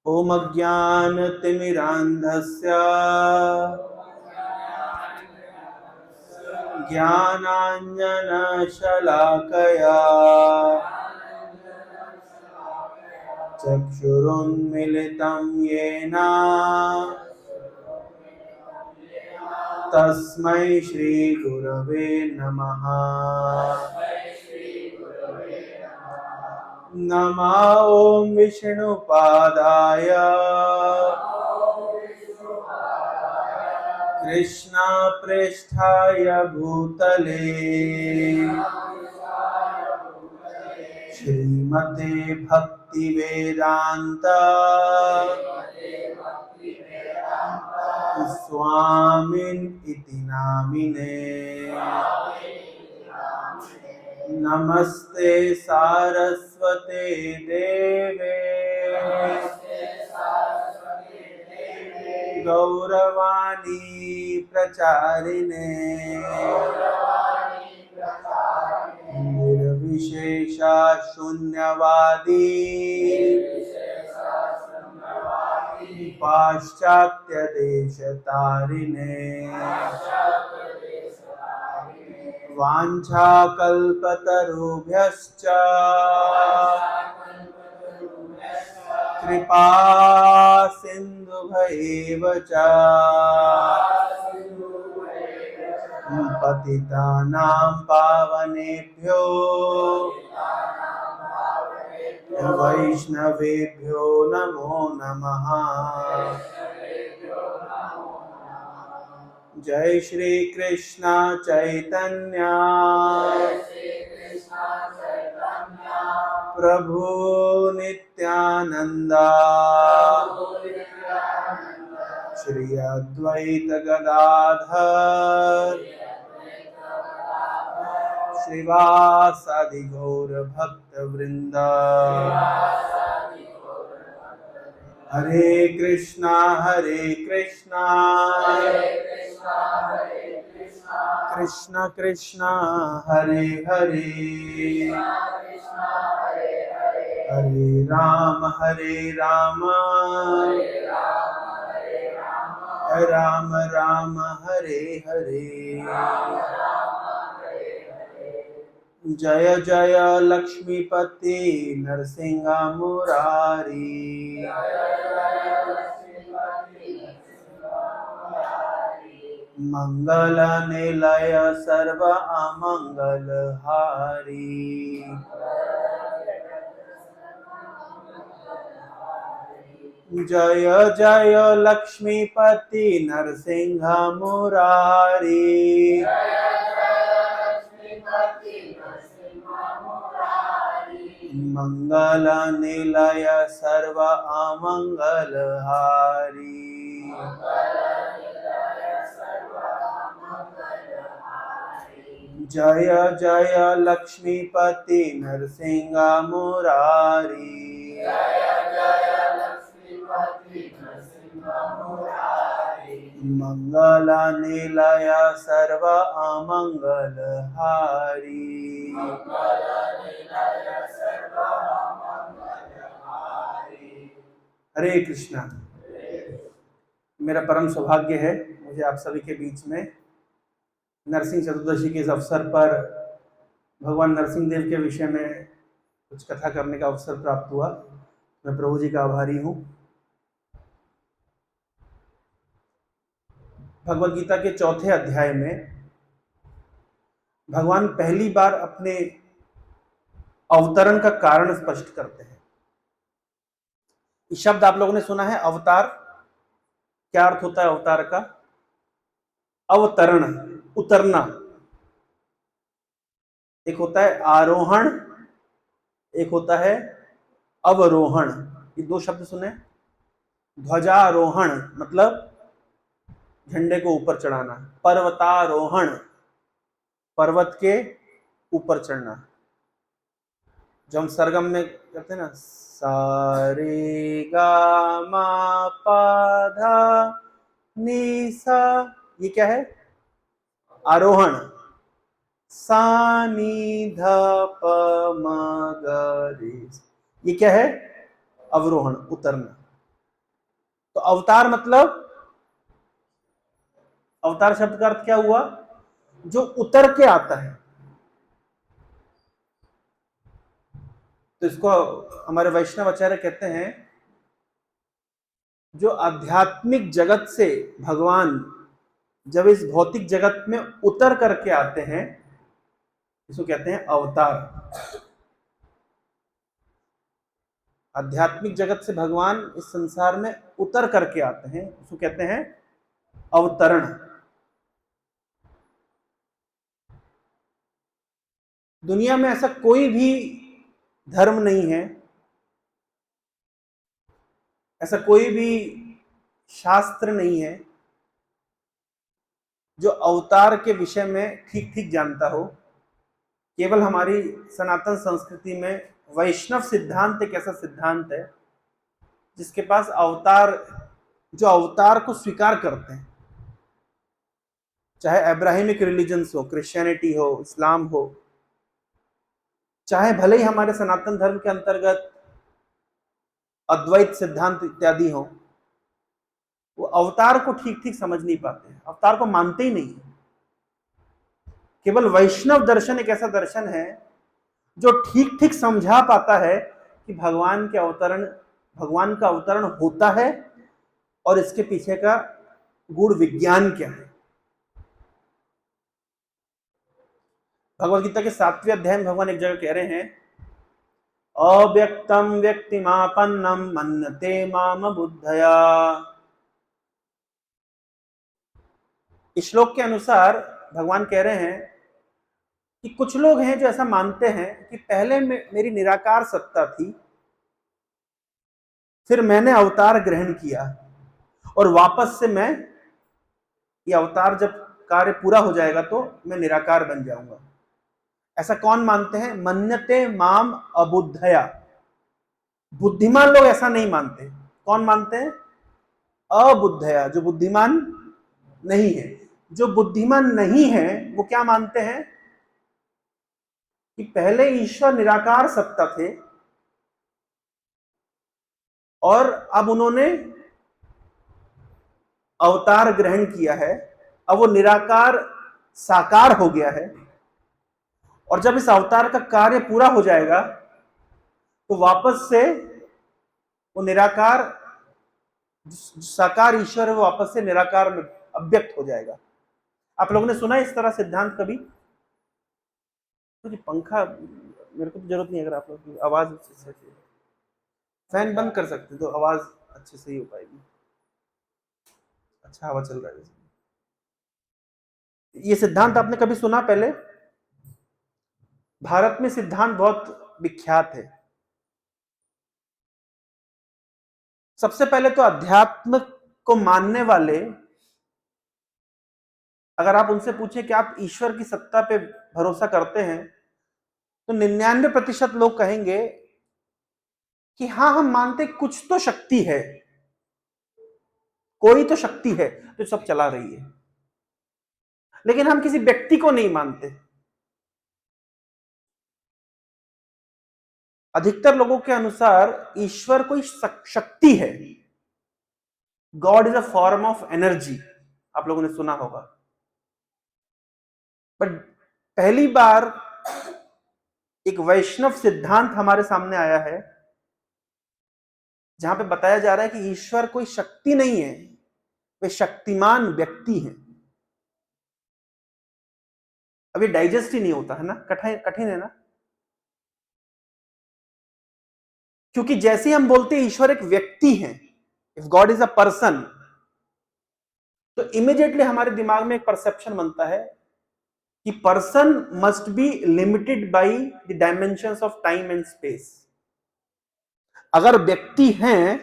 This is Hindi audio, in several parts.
ॐ अज्ञानतिमिरान्धस्य ज्ञानाञ्जनशलाकया चक्षुरुन्मिलितं येन तस्मै श्रीगुरवे नमः। नमः ॐ विष्णुपादाय कृष्णपृष्ठाय भूतले श्रीमते भक्तिवेदान्त स्वामिन् इति नामिने। नमस्ते सारस्वते देवे गौरवाणी प्रचारिणे निर्विशेषा शून्यवादी पाश्चात्य देशतारिणे वाञ्छाकल्पतरुभ्यश्च कृपा सिन्धुभैव च पतितानां पावनेभ्यो वैष्णवेभ्यो नमो नमः। जय श्री कृष्ण चैतन्य प्रभु नित्यानंद श्री अद्वैत गदाधर श्रीवासादि गौर भक्त वृंद। हरे कृष्णा कृष्ण कृष्ण हरे हरे हरे राम राम राम हरे हरे। जय जय लक्ष्मीपति नरसिंह मुरारी। मंगल निलय सर्व अमंगल हारी। जय जय लक्ष्मीपति नरसिंह मुरारी। मंगल निलय सर्व अमंगल हारी। जय जय लक्ष्मीपति नरसिंह मुरारी। मंगल निलय सर्व अमंगल हारी। हरे कृष्णा। मेरा परम सौभाग्य है मुझे आप सभी के बीच में नरसिंह चतुर्दशी के इस अवसर पर भगवान नरसिंह देव के विषय में कुछ कथा करने का अवसर प्राप्त हुआ। मैं प्रभु जी का आभारी हूँ। भगवद गीता के चौथे अध्याय में भगवान पहली बार अपने अवतरण का कारण स्पष्ट करते हैं। ये शब्द आप लोगों ने सुना है, अवतार। क्या अर्थ होता है अवतार का? अवतरण, उतरना। एक होता है आरोहण, एक होता है अवरोहण। ये दो शब्द सुने। ध्वजारोहण मतलब झंडे को ऊपर चढ़ाना, पर्वतारोहण पर्वत के ऊपर चढ़ना। जो हम सरगम में करते हैं ना, सा रे गा मा पा धा नी सा, ये क्या है? आरोहण। सा नी ध प म ग रे, ये क्या है? अवरोहण, उतरना। तो अवतार मतलब, अवतार शब्द का अर्थ क्या हुआ? जो उतर के आता है। तो इसको हमारे वैष्णव आचार्य कहते हैं, जो आध्यात्मिक जगत से भगवान जब इस भौतिक जगत में उतर करके आते हैं, इसको कहते हैं अवतार। आध्यात्मिक जगत से भगवान इस संसार में उतर करके आते हैं, उसको कहते हैं अवतरण। दुनिया में ऐसा कोई भी धर्म नहीं है, ऐसा कोई भी शास्त्र नहीं है जो अवतार के विषय में ठीक ठीक जानता हो। केवल हमारी सनातन संस्कृति में वैष्णव सिद्धांत एक ऐसा सिद्धांत है जिसके पास अवतार, जो अवतार को स्वीकार करते हैं, चाहे अब्राहमिक रिलीजन्स हो, क्रिश्चियनिटी हो, इस्लाम हो, चाहे भले ही हमारे सनातन धर्म के अंतर्गत अद्वैत सिद्धांत इत्यादि हो, वो अवतार को ठीक ठीक समझ नहीं पाते, अवतार को मानते ही नहीं। केवल वैष्णव दर्शन एक ऐसा दर्शन है जो ठीक ठीक समझा पाता है कि भगवान के अवतरण, भगवान का अवतरण होता है और इसके पीछे का गूढ़ विज्ञान क्या है। भगवद गीता के 7वें अध्याय में भगवान एक जगह कह रहे हैं, अव्यक्तम व्यक्तिमापन्नम मन्यते माम बुद्धया। इस श्लोक के अनुसार भगवान कह रहे हैं कि कुछ लोग हैं जो ऐसा मानते हैं कि पहले मेरी निराकार सत्ता थी, फिर मैंने अवतार ग्रहण किया और वापस से मैं, ये अवतार जब कार्य पूरा हो जाएगा तो मैं निराकार बन जाऊंगा। ऐसा कौन मानते हैं? मन्यते माम अबुद्धया। बुद्धिमान लोग ऐसा नहीं मानते। कौन मानते हैं? अबुद्धया, जो बुद्धिमान नहीं है। जो बुद्धिमान नहीं है वो क्या मानते हैं कि पहले ईश्वर निराकार सत्ता थे और अब उन्होंने अवतार ग्रहण किया है, अब वो निराकार साकार हो गया है, और जब इस अवतार का कार्य पूरा हो जाएगा तो वापस से वो निराकार, साकार ईश्वर है, वो वापस से निराकार में अव्यक्त हो जाएगा। आप लोगों ने सुना है इस तरह सिद्धांत कभी? तो पंखा मेरे को तो जरूरत नहीं है, अगर आप लोग की आवाज फैन बंद कर सकते तो आवाज अच्छे से ही हो पाएगी। अच्छा हवा चल रहा है। ये सिद्धांत आपने कभी सुना पहले? भारत में सिद्धांत बहुत विख्यात है। सबसे पहले तो अध्यात्म को मानने वाले, अगर आप उनसे पूछे कि आप ईश्वर की सत्ता पे भरोसा करते हैं, तो 99% लोग कहेंगे कि हाँ, हम मानते कुछ तो शक्ति है, कोई तो शक्ति है जो सब चला रही है, लेकिन हम किसी व्यक्ति को नहीं मानते। अधिकतर लोगों के अनुसार ईश्वर कोई शक्ति है। God is a form of energy, आप लोगों ने सुना होगा। बट पहली बार एक वैष्णव सिद्धांत हमारे सामने आया है जहां पे बताया जा रहा है कि ईश्वर कोई शक्ति नहीं है, वे शक्तिमान व्यक्ति हैं। अभी डाइजेस्ट ही नहीं होता है ना, कठिन है ना। क्योंकि जैसे ही हम बोलते हैं ईश्वर एक व्यक्ति है, if God is a person, तो इमीडिएटली हमारे दिमाग में एक परसेप्शन बनता है कि person must be limited by the dimensions of time and space. अगर व्यक्ति हैं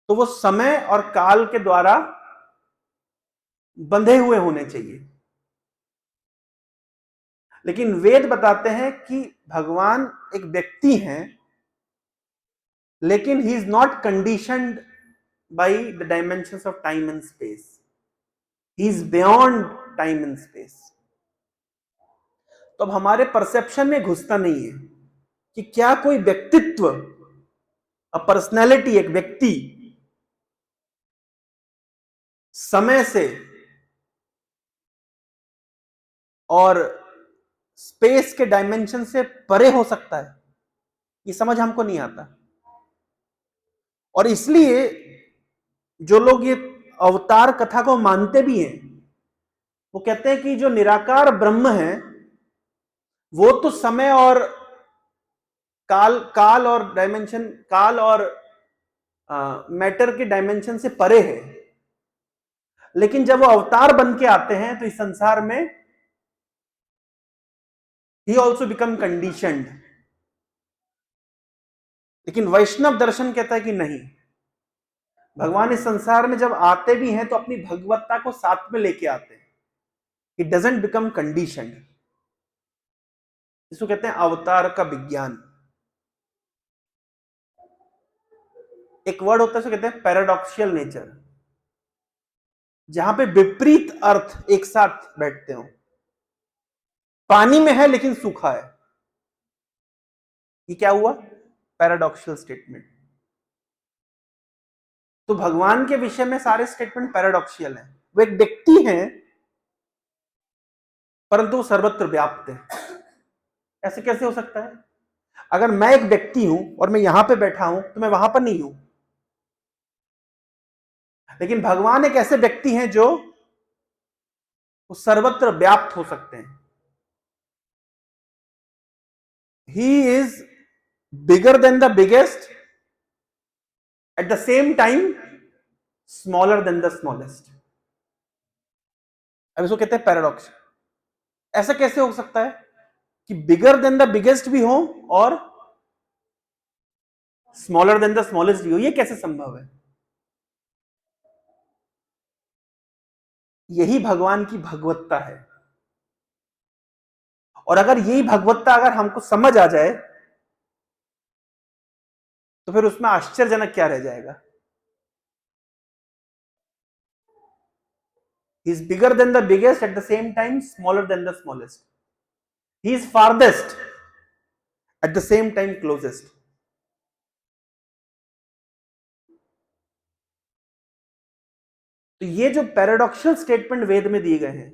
तो वो समय और काल के द्वारा बंधे हुए होने चाहिए। लेकिन वेद बताते हैं कि भगवान एक व्यक्ति हैं, लेकिन he is not conditioned by the dimensions of time and space, he is beyond time and space. तो अब हमारे परसेप्शन में घुसता नहीं है कि क्या कोई व्यक्तित्व, अ पर्सनैलिटी, एक व्यक्ति समय से और स्पेस के डायमेंशन से परे हो सकता है, ये समझ हमको नहीं आता। और इसलिए जो लोग ये अवतार कथा को मानते भी हैं, वो कहते हैं कि जो निराकार ब्रह्म है वो तो समय और काल और डायमेंशन, काल और मैटर के डायमेंशन से परे है। लेकिन जब वो अवतार बन के आते हैं तो इस संसार में ही ऑल्सो बिकम कंडीशनड। लेकिन वैष्णव दर्शन कहता है कि नहीं, भगवान इस संसार में जब आते भी हैं तो अपनी भगवत्ता को साथ में लेके आते हैं। It doesn't become conditioned. इसको कहते हैं अवतार का विज्ञान। एक वर्ड होता है इसको कहते हैं पैराडॉक्सियल नेचर, जहां पे विपरीत अर्थ एक साथ बैठते हो। पानी में है लेकिन सूखा है, ये क्या हुआ? Paradoxical statement. तो भगवान के विषय में सारे स्टेटमेंट पैराडॉक्सियल हैं। वो एक व्यक्ति हैं परंतु वो सर्वत्र व्याप्त है। ऐसे कैसे हो सकता है? अगर मैं एक व्यक्ति हूं और मैं यहां पे बैठा हूं तो मैं वहां पर नहीं हूं। लेकिन भगवान एक ऐसे व्यक्ति हैं जो वो सर्वत्र व्याप्त हो सकते हैं। He is bigger than the biggest, at the same time smaller than the smallest. अब इसको कहते हैं पैराडॉक्स। ऐसा कैसे हो सकता है कि बिगर देन द बिगेस्ट भी हो और स्मॉलर देन द स्मॉलेस्ट भी हो? ये कैसे संभव है? यही भगवान की भगवत्ता है। और अगर यही भगवत्ता अगर हमको समझ आ जाए तो फिर उसमें आश्चर्यजनक क्या रह जाएगा? He is bigger than the biggest, at the same time smaller than the smallest. He is farthest, at the same time closest. तो ये जो पैराडॉक्सियल स्टेटमेंट वेद में दिए गए हैं,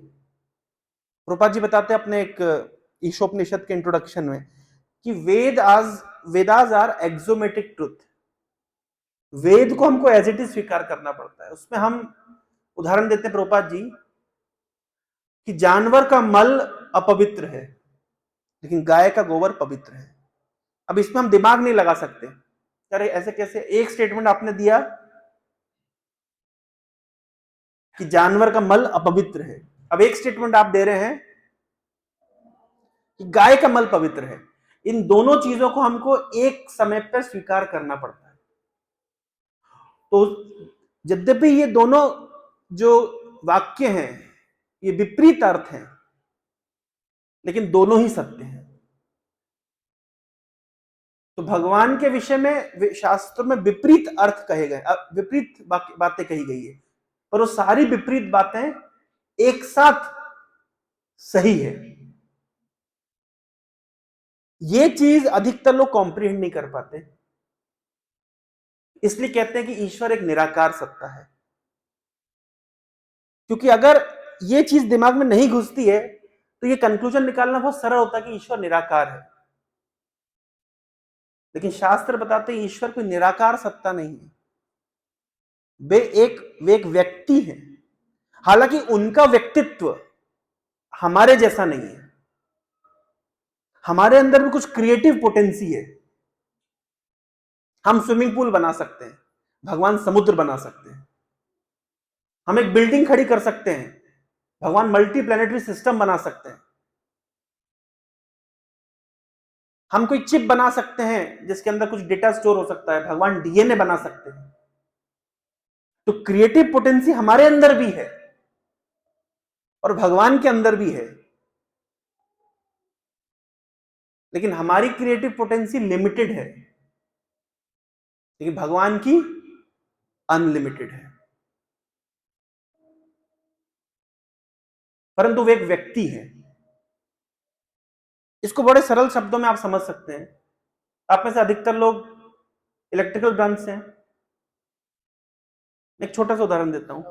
प्रभुपाद जी बताते हैं अपने एक ईशोपनिषद के इंट्रोडक्शन में कि वेदास आर एक्सोमेटिक ट्रुथ। वेद को हमको एज इट इज स्वीकार करना पड़ता है। उसमें हम उदाहरण देते हैं प्रभुपाद जी कि जानवर का मल अपवित्र है लेकिन गाय का गोबर पवित्र है। अब इसमें हम दिमाग नहीं लगा सकते, अरे ऐसे कैसे? एक स्टेटमेंट आपने दिया कि जानवर का मल अपवित्र है, अब एक स्टेटमेंट आप दे रहे हैं कि गाय का मल पवित्र है। इन दोनों चीजों को हमको एक समय पर स्वीकार करना पड़ता है। तो यद्यपि ये दोनों जो वाक्य हैं ये विपरीत अर्थ हैं, लेकिन दोनों ही सत्य हैं। तो भगवान के विषय में शास्त्र में विपरीत अर्थ कहे गए, विपरीत बातें कही गई है, पर वो सारी विपरीत बातें एक साथ सही है। ये चीज अधिकतर लोग कॉम्प्रिहेंड नहीं कर पाते, इसलिए कहते हैं कि ईश्वर एक निराकार सत्ता है। क्योंकि अगर ये चीज दिमाग में नहीं घुसती है तो ये कंक्लूजन निकालना बहुत सरल होता है कि ईश्वर निराकार है। लेकिन शास्त्र बताते हैं ईश्वर कोई निराकार सत्ता नहीं है, वे एक व्यक्ति हैं। हालांकि उनका व्यक्तित्व हमारे जैसा नहीं है, हमारे अंदर भी कुछ क्रिएटिव पोटेंसी है। हम स्विमिंग पूल बना सकते हैं, भगवान समुद्र बना सकते हैं। हम एक बिल्डिंग खड़ी कर सकते हैं, भगवान मल्टी प्लैनेटरी सिस्टम बना सकते हैं। हम कोई चिप बना सकते हैं जिसके अंदर कुछ डेटा स्टोर हो सकता है, भगवान डीएनए बना सकते हैं। तो क्रिएटिव पोटेंसी हमारे अंदर भी है और भगवान के अंदर भी है, लेकिन हमारी क्रिएटिव पोटेंसी लिमिटेड है, लेकिन भगवान की अनलिमिटेड है। परंतु वे एक व्यक्ति है। इसको बड़े सरल शब्दों में आप समझ सकते हैं। आप में से अधिकतर लोग इलेक्ट्रिकल ब्रांच से हैं। एक छोटा सा उदाहरण देता हूं।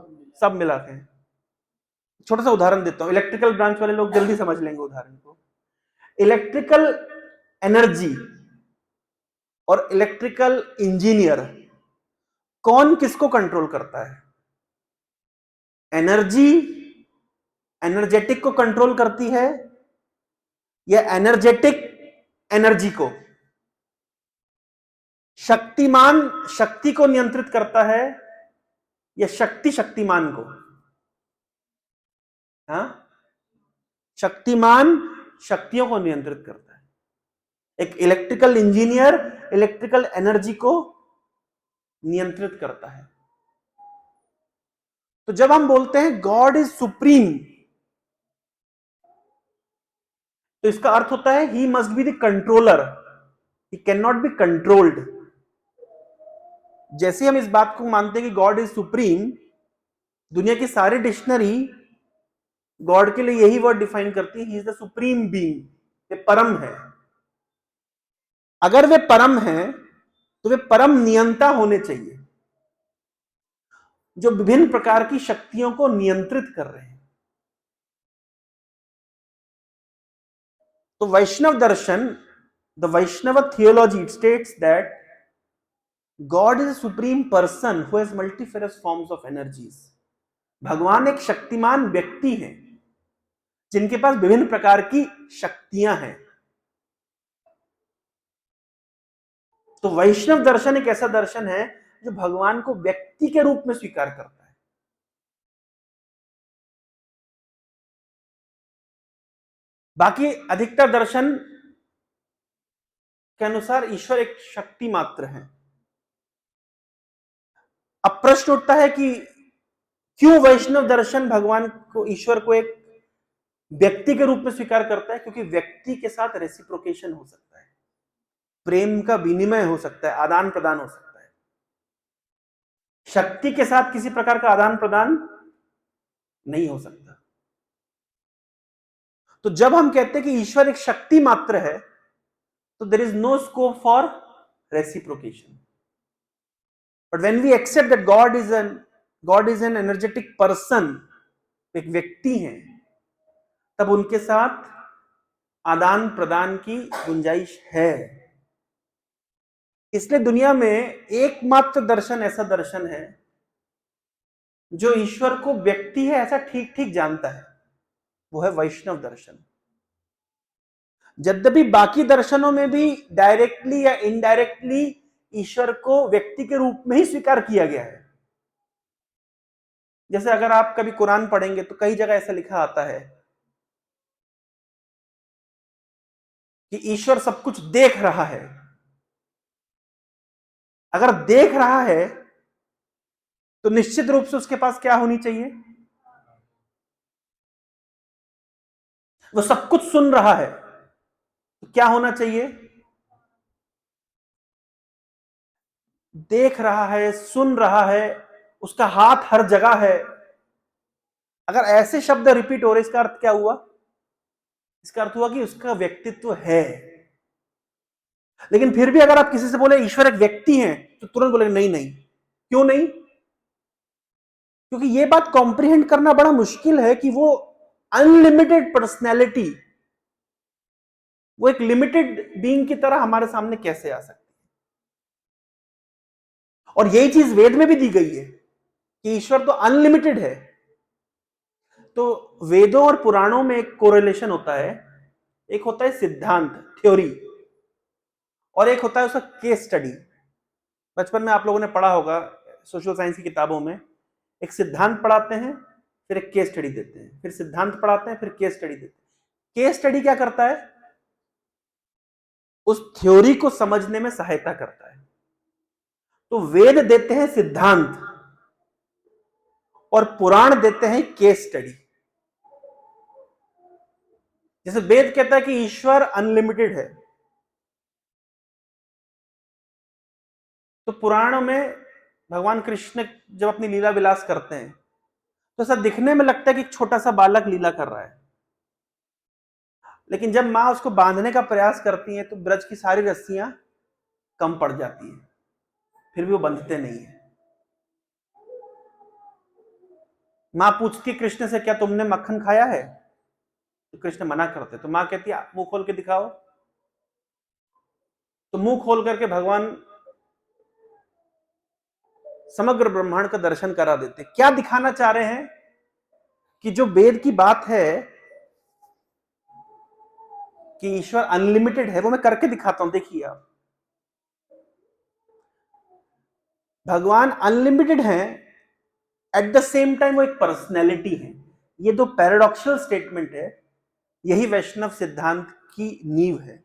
सब मिला के। छोटा सा उदाहरण देता हूं, इलेक्ट्रिकल ब्रांच वाले लोग जल्दी समझ लेंगे उदाहरण को। इलेक्ट्रिकल एनर्जी और इलेक्ट्रिकल इंजीनियर, कौन किसको कंट्रोल करता है? एनर्जी एनर्जेटिक को कंट्रोल करती है या एनर्जेटिक एनर्जी को? शक्तिमान शक्ति को नियंत्रित करता है या शक्ति शक्तिमान को? हाँ, शक्तिमान शक्तियों को नियंत्रित करता है। एक इलेक्ट्रिकल इंजीनियर इलेक्ट्रिकल एनर्जी को नियंत्रित करता है। तो जब हम बोलते हैं गॉड इज सुप्रीम, तो इसका अर्थ होता है he must be the controller, he can not be controlled. जैसे हम इस बात को मानते हैं कि गॉड इज सुप्रीम, दुनिया की सारी डिक्शनरी गॉड के लिए यही वर्ड डिफाइन करती है, he is the supreme being, वे परम है। अगर वे परम है तो वे परम नियंता होने चाहिए, जो विभिन्न प्रकार की शक्तियों को नियंत्रित कर रहे हैं। तो वैष्णव दर्शन, the Vaishnava theology states that God is a supreme person who has multifarious forms of energies. भगवान एक शक्तिमान व्यक्ति हैं जिनके पास विभिन्न प्रकार की शक्तियां हैं। तो वैष्णव दर्शन एक ऐसा दर्शन है जो भगवान को व्यक्ति के रूप में स्वीकार करता है। बाकी अधिकतर दर्शन के अनुसार ईश्वर एक शक्ति मात्र है। अब प्रश्न उठता है कि क्यों वैष्णव दर्शन भगवान को, ईश्वर को एक व्यक्ति के रूप में स्वीकार करता है? क्योंकि व्यक्ति के साथ रेसिप्रोकेशन हो सकता है, प्रेम का विनिमय हो सकता है, आदान प्रदान हो सकता है। शक्ति के साथ किसी प्रकार का आदान प्रदान नहीं हो सकता। तो जब हम कहते हैं कि ईश्वर एक शक्ति मात्र है, तो there is no scope for reciprocation. But when we accept that God is an energetic person, एक व्यक्ति है, तब उनके साथ आदान प्रदान की गुंजाइश है। इसलिए दुनिया में एकमात्र दर्शन ऐसा दर्शन है जो ईश्वर को व्यक्ति है ऐसा ठीक ठीक जानता है, वो है वैष्णव दर्शन। यद्यपि बाकी दर्शनों में भी डायरेक्टली या इनडायरेक्टली ईश्वर को व्यक्ति के रूप में ही स्वीकार किया गया है। जैसे अगर आप कभी कुरान पढ़ेंगे तो कई जगह ऐसा लिखा आता है कि ईश्वर सब कुछ देख रहा है। अगर देख रहा है तो निश्चित रूप से उसके पास क्या होनी चाहिए? वो सब कुछ सुन रहा है तो क्या होना चाहिए? देख रहा है, सुन रहा है, उसका हाथ हर जगह है। अगर ऐसे शब्द रिपीट हो रहे, इसका अर्थ क्या हुआ? इसका अर्थ हुआ कि उसका व्यक्तित्व है। लेकिन फिर भी अगर आप किसी से बोले ईश्वर एक व्यक्ति है, तो तुरंत बोलेंगे नहीं नहीं। क्यों नहीं? क्योंकि यह बात कॉम्प्रिहेंड करना बड़ा मुश्किल है कि वो अनलिमिटेड पर्सनैलिटी, वो एक लिमिटेड बीइंग की तरह हमारे सामने कैसे आ सकती है। और यही चीज वेद में भी दी गई है कि ईश्वर तो अनलिमिटेड है। तो वेदों और पुराणों में एक कोरिलेशन होता है। एक होता है सिद्धांत, थ्योरी, और एक होता है उसका केस स्टडी। बचपन में आप लोगों ने पढ़ा होगा सोशल साइंस की किताबों में, एक सिद्धांत पढ़ाते हैं, फिर एक केस स्टडी देते हैं, फिर सिद्धांत पढ़ाते हैं, फिर केस स्टडी देते हैं। केस स्टडी क्या करता है? उस थ्योरी को समझने में सहायता करता है। तो वेद देते हैं सिद्धांत और पुराण देते हैं केस स्टडी। जैसे वेद कहता है कि ईश्वर अनलिमिटेड है, तो पुराणों में भगवान कृष्ण जब अपनी लीला विलास करते हैं तो ऐसा दिखने में लगता है कि एक छोटा सा बालक लीला कर रहा है। लेकिन जब मां उसको बांधने का प्रयास करती है तो ब्रज की सारी रस्सियां कम पड़ जाती हैं, फिर भी वो बंधते नहीं है। मां पूछती कृष्ण से, क्या तुमने मक्खन खाया है? तो कृष्ण मना करते, तो मां कहती है मुंह खोल के दिखाओ। तो मुंह खोल करके भगवान समग्र ब्रह्मांड का दर्शन करा देते। क्या दिखाना चाह रहे हैं कि जो वेद की बात है कि ईश्वर अनलिमिटेड है, वो मैं करके दिखाता हूं। देखिए आप, भगवान अनलिमिटेड हैं, एट द सेम टाइम वो एक पर्सनैलिटी है। ये दो पैराडॉक्सल स्टेटमेंट है, यही वैष्णव सिद्धांत की नींव है।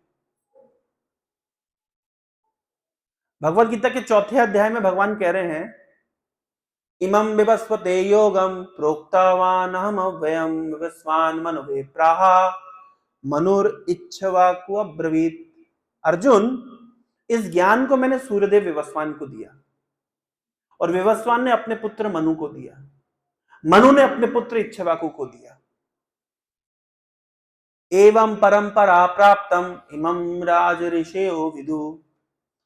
भगवत गीता के चौथे अध्याय में भगवान कह रहे हैं, इमं विवस्वते योगम प्रोक्तवान अहम अव्ययम विवस्वान मनुवे प्राहा मनुर इच्छवाकु अब्रवीत। अर्जुन, इस ज्ञान को मैंने सूर्यदेव विवस्वान को दिया, और विवस्वान ने अपने पुत्र मनु को दिया, मनु ने अपने पुत्र इच्छवाकु को दिया। एवं परंपरा प्राप्तम इमं राज ऋषयो विदु।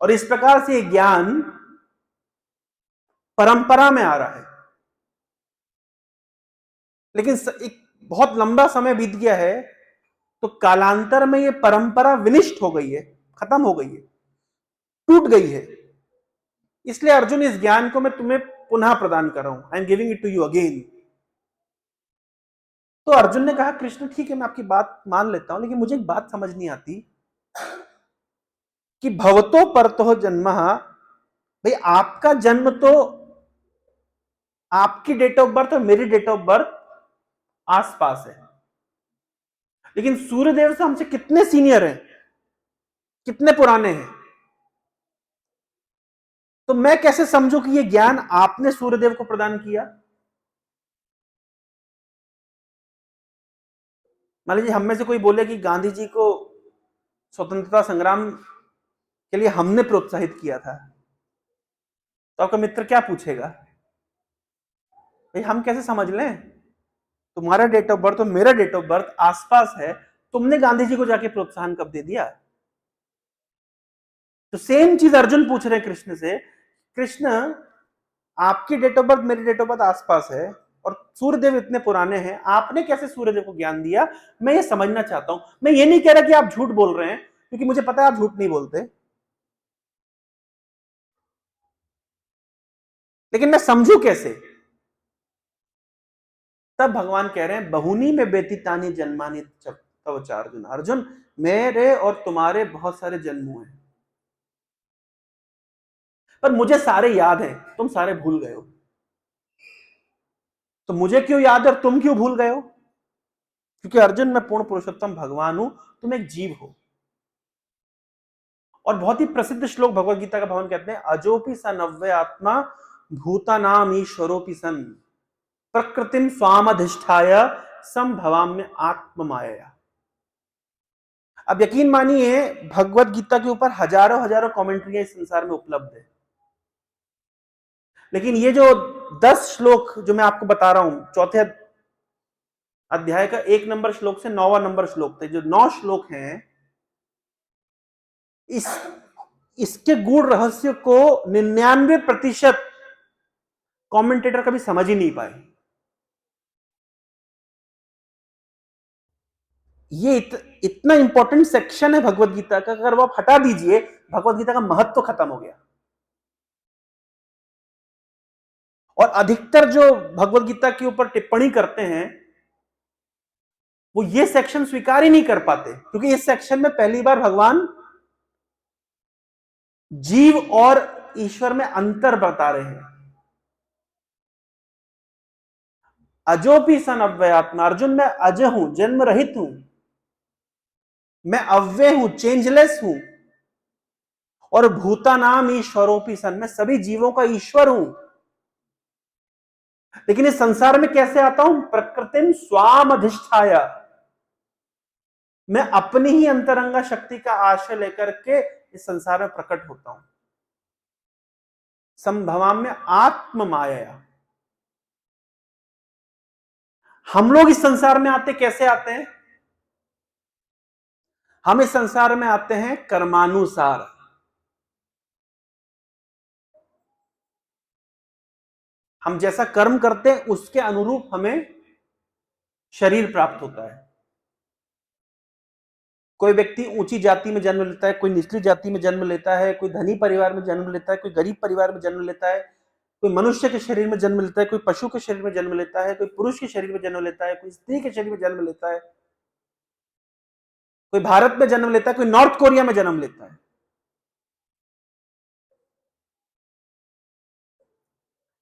और इस प्रकार से ज्ञान परंपरा में आ रहा है, लेकिन एक बहुत लंबा समय बीत गया है, तो कालांतर में ये परंपरा विनिष्ट हो गई है, खत्म हो गई है, टूट गई है। इसलिए अर्जुन, इस ज्ञान को मैं तुम्हें पुनः प्रदान कर रहा हूं, I am giving it to you again. तो अर्जुन ने कहा, कृष्ण ठीक है, मैं आपकी बात मान लेता हूं, लेकिन मुझे एक बात समझ नहीं आती कि भवतो परतो जन्म, भाई आपका जन्म तो, आपकी डेट ऑफ बर्थ और मेरी डेट ऑफ बर्थ आसपास है, लेकिन सूर्यदेव से हमसे कितने सीनियर हैं, कितने पुराने हैं। तो मैं कैसे समझूं कि यह ज्ञान आपने सूर्यदेव को प्रदान किया? मान लीजिए हम में से कोई बोले कि गांधी जी को स्वतंत्रता संग्राम के लिए हमने प्रोत्साहित किया था, तो आपका मित्र क्या पूछेगा? भाई हम कैसे समझ लें, तुम्हारा डेट ऑफ बर्थ और मेरा डेट ऑफ बर्थ आसपास है, तुमने गांधी जी को जाके प्रोत्साहन कब दे दिया? तो सेम चीज अर्जुन पूछ रहे हैं कृष्ण से, कृष्ण आपकी डेट ऑफ बर्थ मेरी डेट ऑफ बर्थ आसपास है, और सूर्यदेव इतने पुराने हैं, आपने कैसे सूर्यदेव को ज्ञान दिया? मैं ये समझना चाहता हूं। मैं ये नहीं कह रहा कि आप झूठ बोल रहे हैं, क्योंकि मुझे पता है आप झूठ नहीं बोलते, लेकिन मैं समझू कैसे? तब भगवान कह रहे हैं, बहुनी में व्यतीतानि जन्मानि तव च अर्जुन। अर्जुन, मेरे और तुम्हारे बहुत सारे जन्म हुए हैं, पर मुझे सारे याद हैं, तुम सारे भूल गए हो। तो मुझे क्यों याद है और तुम क्यों भूल गए हो? क्योंकि अर्जुन, मैं पूर्ण पुरुषोत्तम भगवान हूं, तुम एक जीव हो। और बहुत ही प्रसिद्ध श्लोक भगवत गीता का भगवान कहते हैं, अजोपि सन अव्यय आत्मा भूतानाम ईश्वरोपि सन प्रकृतिम स्वामधिष्ठाय संभवाम्य आत्म माया। अब यकीन मानिए, भगवत गीता के ऊपर हजारों हजारों कमेंट्रियां इस संसार में उपलब्ध है, लेकिन ये जो 10 श्लोक जो मैं आपको बता रहा हूं, चौथे अध्याय का 1 नंबर श्लोक से 9वां नंबर श्लोक तक जो 9 श्लोक हैं, इस इसके गूढ़ रहस्य को 99% कमेंटेटर कभी समझ ही नहीं पाए। ये इतना इंपॉर्टेंट सेक्शन है भगवत गीता का, अगर वो आप हटा दीजिए, भगवत गीता का महत्व तो खत्म हो गया। और अधिकतर जो भगवत गीता के ऊपर टिप्पणी करते हैं, वो ये सेक्शन स्वीकार ही नहीं कर पाते, क्योंकि इस सेक्शन में पहली बार भगवान जीव और ईश्वर में अंतर बता रहे हैं। अजोपि सन अव्ययात्मा, अर्जुन मैं अजय हूं, जन्म रहित हूं, मैं अव्यय हूं, चेंजलेस हूं, और भूतानाम ईश्वरोपि सन, मैं सभी जीवों का ईश्वर हूं। लेकिन इस संसार में कैसे आता हूं? प्रकृतिम स्वाम अधिष्ठाय, मैं अपनी ही अंतरंगा शक्ति का आश्रय लेकर के इस संसार में प्रकट होता हूं। संभवाम में आत्म माया। हम लोग इस संसार में आते कैसे आते हैं? हम इस संसार में आते हैं कर्मानुसार। हम जैसा कर्म करते हैं उसके अनुरूप हमें शरीर प्राप्त होता है। कोई व्यक्ति ऊंची जाति में जन्म लेता है, कोई निचली जाति में जन्म लेता है, कोई धनी परिवार में जन्म लेता है, कोई गरीब परिवार में जन्म लेता है, कोई मनुष्य के शरीर में जन्म लेता है, कोई पशु के शरीर में जन्म लेता है, कोई पुरुष के शरीर में जन्म लेता है, कोई स्त्री के शरीर में जन्म लेता है, कोई भारत में जन्म लेता है, कोई नॉर्थ कोरिया में जन्म लेता है।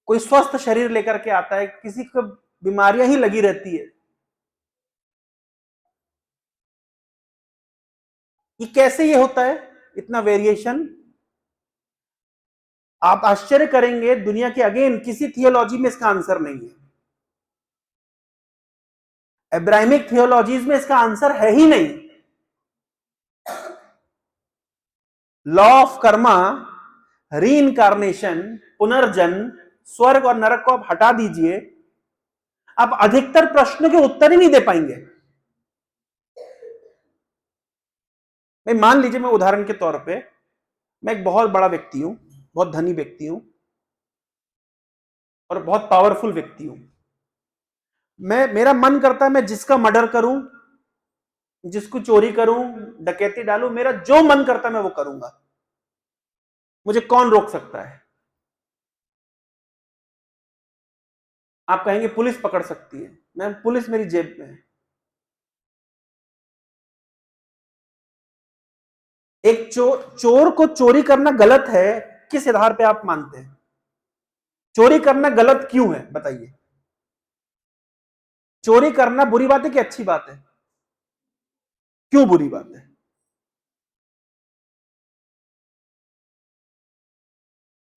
कोई स्वस्थ शरीर लेकर के आता है, किसी को बीमारियां ही लगी रहती है। ये कैसे ये होता है, इतना वेरिएशन? आप आश्चर्य करेंगे, दुनिया के अगेन किसी थियोलॉजी में इसका आंसर नहीं है। एब्राहमिक थियोलॉजीज में इसका आंसर है ही नहीं। लॉ ऑफ कर्मा, रीइंकारनेशन, पुनर्जन्म, स्वर्ग और नरक को आप हटा दीजिए, आप अधिकतर प्रश्नों के उत्तर ही नहीं दे पाएंगे। मान लीजिए, मैं उदाहरण के तौर पे, मैं एक बहुत बड़ा व्यक्ति हूं, बहुत धनी व्यक्ति हूं और बहुत पावरफुल व्यक्ति हूं। मेरा मन करता है मैं जिसका मर्डर करूं, जिसको चोरी करूं, डकैती डालूं, मेरा जो मन करता है मैं वो करूंगा। मुझे कौन रोक सकता है? आप कहेंगे पुलिस पकड़ सकती है। मैं, पुलिस मेरी जेब में है। एक चोर को चोरी करना गलत है, किस आधार पे आप मानते हैं? चोरी करना गलत क्यों है बताइए? चोरी करना बुरी बात है कि अच्छी बात है? क्यों बुरी बात है?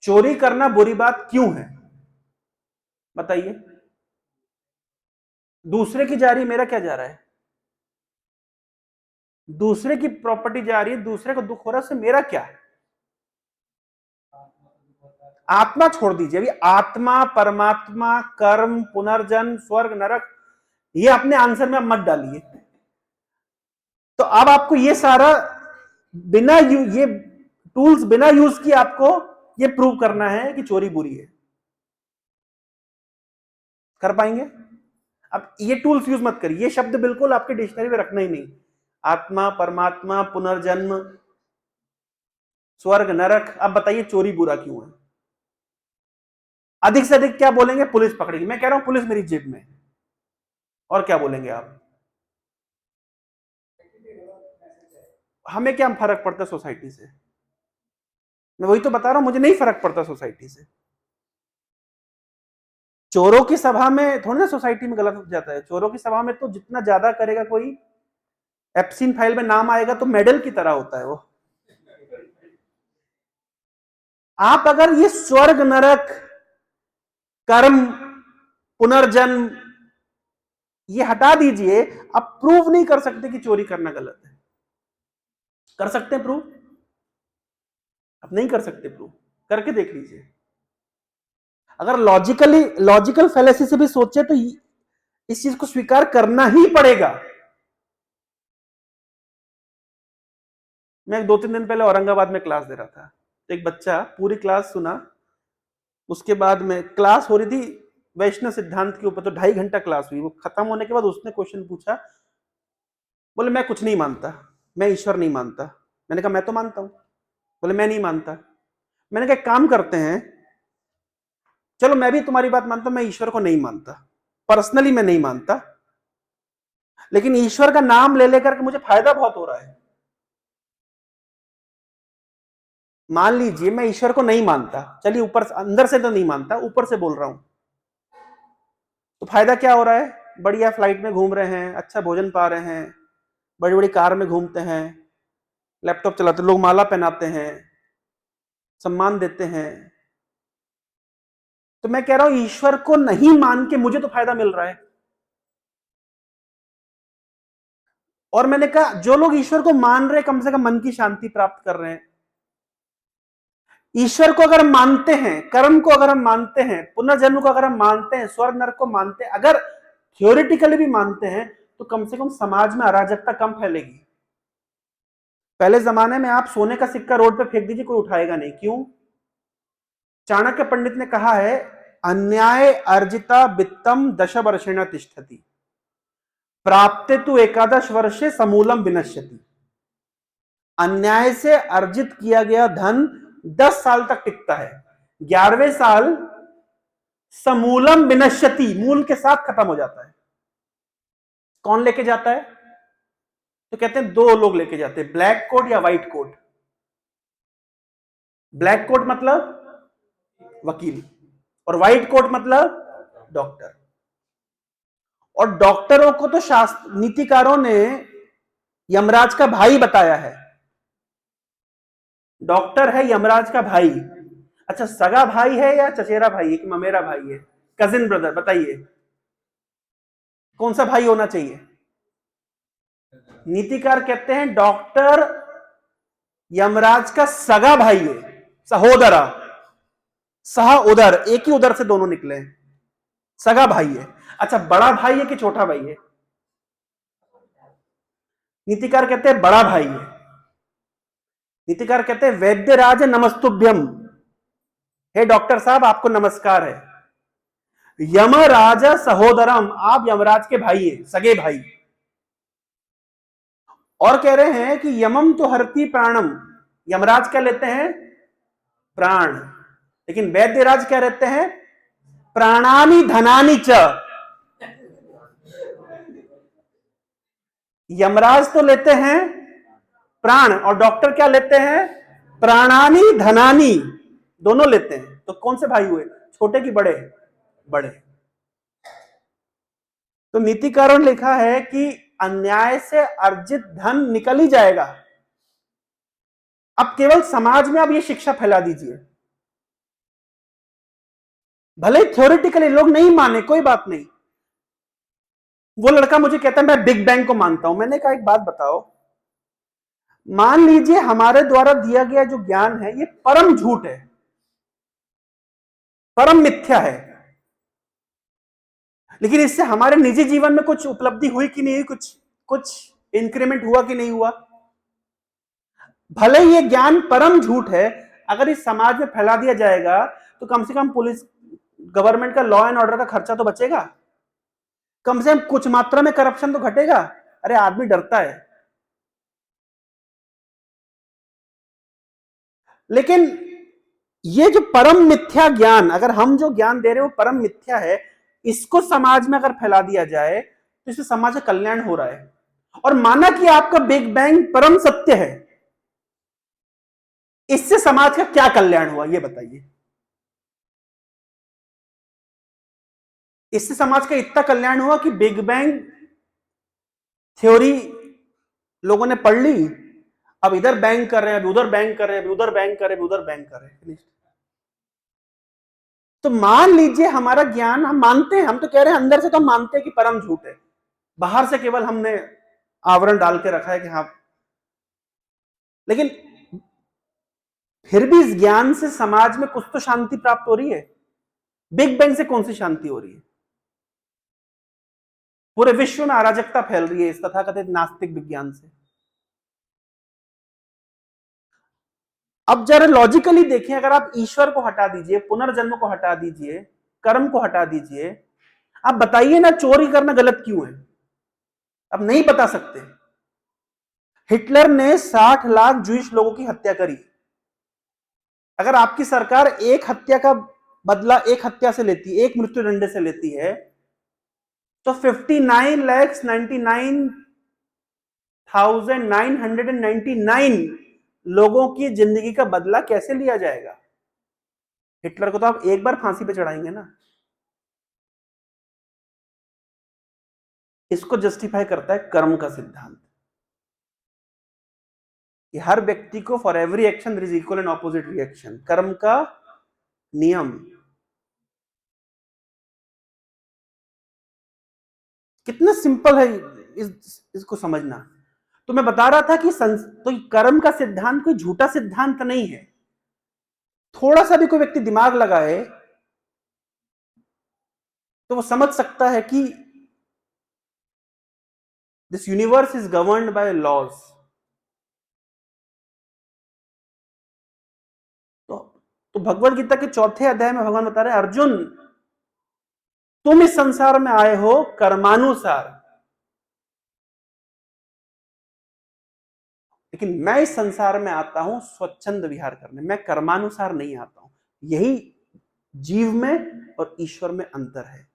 चोरी करना बुरी बात क्यों है बताइए? दूसरे की जा रही, मेरा क्या जा रहा है? दूसरे की प्रॉपर्टी जा रही है, दूसरे को दुख हो रहा है, उससे मेरा क्या? आत्मा छोड़ दीजिए, अभी आत्मा, परमात्मा, कर्म, पुनर्जन्म, स्वर्ग, नरक, ये अपने आंसर में आप मत डालिए। तो अब आपको ये सारा बिना ये टूल्स बिना यूज किए आपको ये प्रूव करना है कि चोरी बुरी है। कर पाएंगे? अब ये टूल्स यूज मत करिए, ये शब्द बिल्कुल आपके डिक्शनरी में रखना ही नहीं। आत्मा, परमात्मा, पुनर्जन्म, स्वर्ग, नरक। अब बताइए चोरी बुरा क्यों है? अधिक से अधिक क्या बोलेंगे? पुलिस पकड़ेगी। मैं कह रहा हूं पुलिस मेरी जेब में। और क्या बोलेंगे आप? हमें क्या फर्क पड़ता है सोसाइटी से? मैं वही तो बता रहा हूं, मुझे नहीं फर्क पड़ता सोसाइटी से। चोरों की सभा में थोड़ी ना सोसाइटी में गलत हो जाता है। चोरों की सभा में तो जितना ज्यादा करेगा कोई, एप्सिन फाइल में नाम आएगा तो मेडल की तरह होता है वो। आप अगर ये स्वर्ग, नरक, कर्म, पुनर्जन्म ये हटा दीजिए, आप प्रूव नहीं कर सकते कि चोरी करना गलत है। कर सकते हैं प्रूव? आप नहीं कर सकते प्रूव। करके देख लीजिए। अगर लॉजिकल फैलेसी से भी सोचे तो इस चीज को स्वीकार करना ही पड़ेगा। मैं 2-3 दिन पहले औरंगाबाद में क्लास दे रहा था, तो एक बच्चा पूरी क्लास सुना। उसके बाद में क्लास हो रही थी वैष्णव सिद्धांत के ऊपर, तो 2.5 घंटा क्लास हुई। वो खत्म होने के बाद उसने क्वेश्चन पूछा, बोले मैं कुछ नहीं मानता, मैं ईश्वर नहीं मानता। मैंने कहा मैं तो मानता हूं। बोले मैं नहीं मानता। मैंने कहा काम करते हैं, चलो मैं भी तुम्हारी बात मानता हूं, मैं ईश्वर को नहीं मानता, पर्सनली मैं नहीं मानता, लेकिन ईश्वर का नाम ले लेकर के मुझे फायदा बहुत हो रहा है। मान लीजिए मैं ईश्वर को नहीं मानता, चलिए ऊपर अंदर से तो नहीं मानता, ऊपर से बोल रहा हूं, तो फायदा क्या हो रहा है? बढ़िया फ्लाइट में घूम रहे हैं, अच्छा भोजन पा रहे हैं, बड़ी बड़ी कार में घूमते हैं, लैपटॉप चलाते, लोग माला पहनाते हैं, सम्मान देते हैं। तो मैं कह रहा हूं ईश्वर को नहीं मान के मुझे तो फायदा मिल रहा है। और मैंने कहा जो लोग ईश्वर को मान रहे, कम से कम मन की शांति प्राप्त कर रहे हैं। ईश्वर को अगर हम मानते हैं, कर्म को अगर हम मानते हैं, पुनर्जन्म को अगर हम मानते हैं, स्वर्ग नरक को मानते हैं, अगर थियोरिटिकली भी मानते हैं, तो कम से कम समाज में अराजकता कम फैलेगी। पहले जमाने में आप सोने का सिक्का रोड पे फेंक दीजिए, कोई उठाएगा नहीं। क्यों? चाणक्य पंडित ने कहा है अन्याय अर्जिता वित्तम 10 वर्षेण तिष्ठति, प्राप्ते तु 11 वर्षे समूलम विनश्यति। अन्याय से अर्जित किया गया धन 10 साल तक टिकता है, 11वें साल समूलम विनश्यति, मूल के साथ खत्म हो जाता है। कौन लेके जाता है? तो कहते हैं दो लोग लेके जाते हैं, ब्लैक कोट या व्हाइट कोट। ब्लैक कोट मतलब वकील, और व्हाइट कोट मतलब डॉक्टर। और डॉक्टरों को तो शास्त्र नीतिकारों ने यमराज का भाई बताया है। डॉक्टर है यमराज का भाई। अच्छा, सगा भाई है या चचेरा भाई है कि ममेरा भाई है? कजिन ब्रदर, बताइए कौन सा भाई होना चाहिए? नीतिकार कहते हैं डॉक्टर यमराज का सगा भाई है, सहोदरा, सह उदर, एक ही उदर से दोनों निकले हैं, सगा भाई है। अच्छा, बड़ा भाई है कि छोटा भाई है? नीतिकार कहते हैं बड़ा भाई है। नीतिकार कहते हैं वैद्यराज नमस्तुभ्यम, हे डॉक्टर साहब आपको नमस्कार है। यमराज सहोदरम, आप यमराज के भाई हैं, सगे भाई। और कह रहे हैं कि यमम तो हरति प्राणम, यमराज क्या लेते हैं? प्राण। लेकिन वैद्यराज क्या रहते हैं? प्राणानि धनानि च। यमराज तो लेते हैं प्राण, और डॉक्टर क्या लेते हैं? प्राणानि धनानि, दोनों लेते हैं। तो कौन से भाई हुए, छोटे की बड़े? बड़े। तो नीतिकारों ने लिखा है कि अन्याय से अर्जित धन निकल ही जाएगा। अब केवल समाज में आप ये शिक्षा फैला दीजिए, भले थ्योरेटिकली लोग नहीं माने, कोई बात नहीं। वो लड़का मुझे कहता है मैं बिग बैंग को मानता हूं। मैंने कहा एक बात बताओ, मान लीजिए हमारे द्वारा दिया गया जो ज्ञान है ये परम झूठ है, परम मिथ्या है, लेकिन इससे हमारे निजी जीवन में कुछ उपलब्धि हुई कि नहीं हुई, कुछ इंक्रीमेंट हुआ कि नहीं हुआ? भले ये ज्ञान परम झूठ है, अगर इस समाज में फैला दिया जाएगा तो कम से कम पुलिस, गवर्नमेंट का लॉ एंड ऑर्डर का खर्चा तो बचेगा, कम से कम कुछ मात्रा में करप्शन तो घटेगा। अरे आदमी डरता है। लेकिन ये जो परम मिथ्या ज्ञान, अगर हम जो ज्ञान दे रहे हैं वो परम मिथ्या है, इसको समाज में अगर फैला दिया जाए तो इससे समाज का कल्याण हो रहा है। और माना कि आपका बिग बैंग परम सत्य है, इससे समाज का क्या कल्याण हुआ ये बताइए? इससे समाज का इतना कल्याण हुआ कि बिग बैंग थ्योरी लोगों ने पढ़ ली, अब इधर बैंग कर रहे हैं, अभी उधर बैंग कर रहे हैं, अभी उधर बैंग कर रहे हैं, उधर बैंग कर रहे हैं। तो मान लीजिए हमारा ज्ञान हम मानते हैं, हम तो कह रहे हैं अंदर से तो हम मानते हैं कि परम झूठ है, बाहर से केवल हमने आवरण डाल के रखा है कि हाँ, लेकिन फिर भी इस ज्ञान से समाज में कुछ तो शांति प्राप्त हो रही है। बिग बैंग से कौन सी शांति हो रही है? पूरे विश्व में अराजकता फैल रही है इस तथाकथित नास्तिक विज्ञान से। अब जरा लॉजिकली देखें, अगर आप ईश्वर को हटा दीजिए, पुनर्जन्म को हटा दीजिए, कर्म को हटा दीजिए, आप बताइए ना चोरी करना गलत क्यों है? अब नहीं बता सकते। हिटलर ने 60 लाख जूइश लोगों की हत्या करी। अगर आपकी सरकार एक हत्या का बदला एक हत्या से लेती, एक मृत्युदंड से लेती है, तो 59,99,999 लोगों की जिंदगी का बदला कैसे लिया जाएगा? हिटलर को तो आप एक बार फांसी पे चढ़ाएंगे ना। इसको जस्टिफाई करता है कर्म का सिद्धांत, कि हर व्यक्ति को for every action there is equal and opposite reaction, कर्म का नियम। कितना सिंपल है इसको समझना। तो मैं बता रहा था कि तो कर्म का सिद्धांत कोई झूठा सिद्धांत नहीं है। थोड़ा सा भी कोई व्यक्ति दिमाग लगाए तो वो समझ सकता है कि this universe is governed by laws. तो भगवत गीता के 4थे अध्याय में भगवान बता रहे हैं, अर्जुन तुम इस संसार में आए हो कर्मानुसार, लेकिन मैं इस संसार में आता हूं स्वच्छंद विहार करने, मैं कर्मानुसार नहीं आता हूं। यही जीव में और ईश्वर में अंतर है।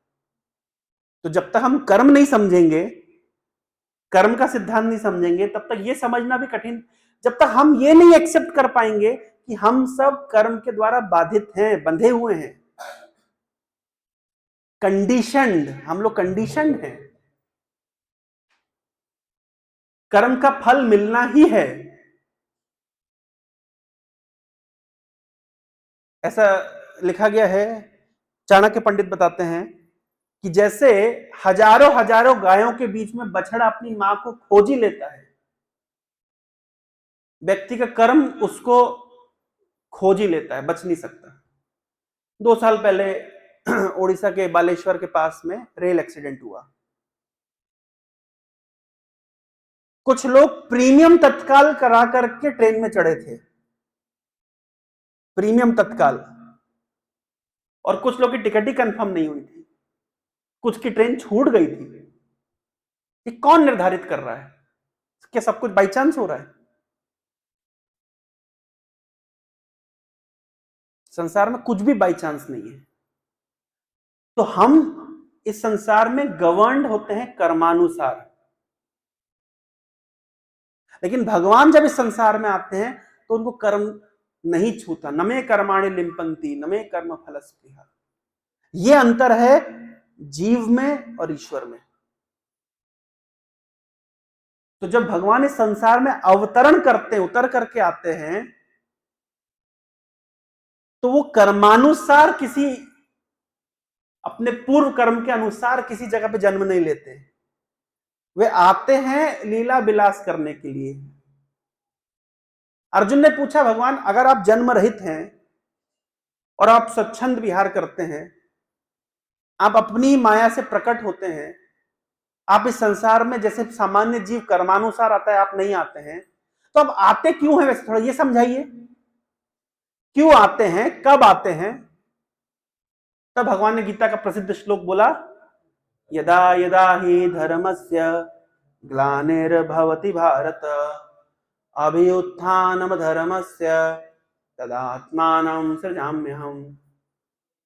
तो जब तक हम कर्म नहीं समझेंगे, कर्म का सिद्धांत नहीं समझेंगे, तब तक ये समझना भी कठिन। जब तक हम ये नहीं एक्सेप्ट कर पाएंगे कि हम सब कर्म के द्वारा बाधित हैं, बंधे हुए हैं, कंडीशनड, हम लोग कंडीशनड हैं, कर्म का फल मिलना ही है, ऐसा लिखा गया है। चाणक्य पंडित बताते हैं कि जैसे हजारों हजारों गायों के बीच में बछड़ा अपनी मां को खोज ही लेता है, व्यक्ति का कर्म उसको खोज ही लेता है, बच नहीं सकता। 2 साल पहले ओडिशा के बालेश्वर के पास में रेल एक्सीडेंट हुआ। कुछ लोग प्रीमियम तत्काल करा करके ट्रेन में चढ़े थे, प्रीमियम तत्काल, और कुछ लोग की टिकट ही कंफर्म नहीं हुई थी, कुछ की ट्रेन छूट गई थी। ये कौन निर्धारित कर रहा है? क्या सब कुछ बाई चांस हो रहा है? संसार में कुछ भी बाई चांस नहीं है। तो हम इस संसार में गवर्न्ड होते हैं कर्मानुसार, लेकिन भगवान जब इस संसार में आते हैं तो उनको कर्म नहीं छूता। नमे कर्माणि लिंपन्ति नमे कर्म फलस्पृहा। ये अंतर है जीव में और ईश्वर में। तो जब भगवान इस संसार में अवतरण करते हैं, उतर करके आते हैं, तो वो कर्मानुसार किसी अपने पूर्व कर्म के अनुसार किसी जगह पे जन्म नहीं लेते। वे आते हैं लीला विलास करने के लिए। अर्जुन ने पूछा, भगवान अगर आप जन्म रहित हैं और आप स्वच्छंद विहार करते हैं, आप अपनी माया से प्रकट होते हैं, आप इस संसार में जैसे सामान्य जीव कर्मानुसार आता है, आप नहीं आते हैं, तो अब आते क्यों हैं? वैसे थोड़ा ये समझाइए, क्यों आते हैं, कब आते हैं? तब भगवान ने गीता का प्रसिद्ध श्लोक बोला, यदा यदा ही धर्मस्य ग्लानिर्भवति भारत अभ्युत्थानम धर्मस्य तदात्मानं सृजाम्यहम्।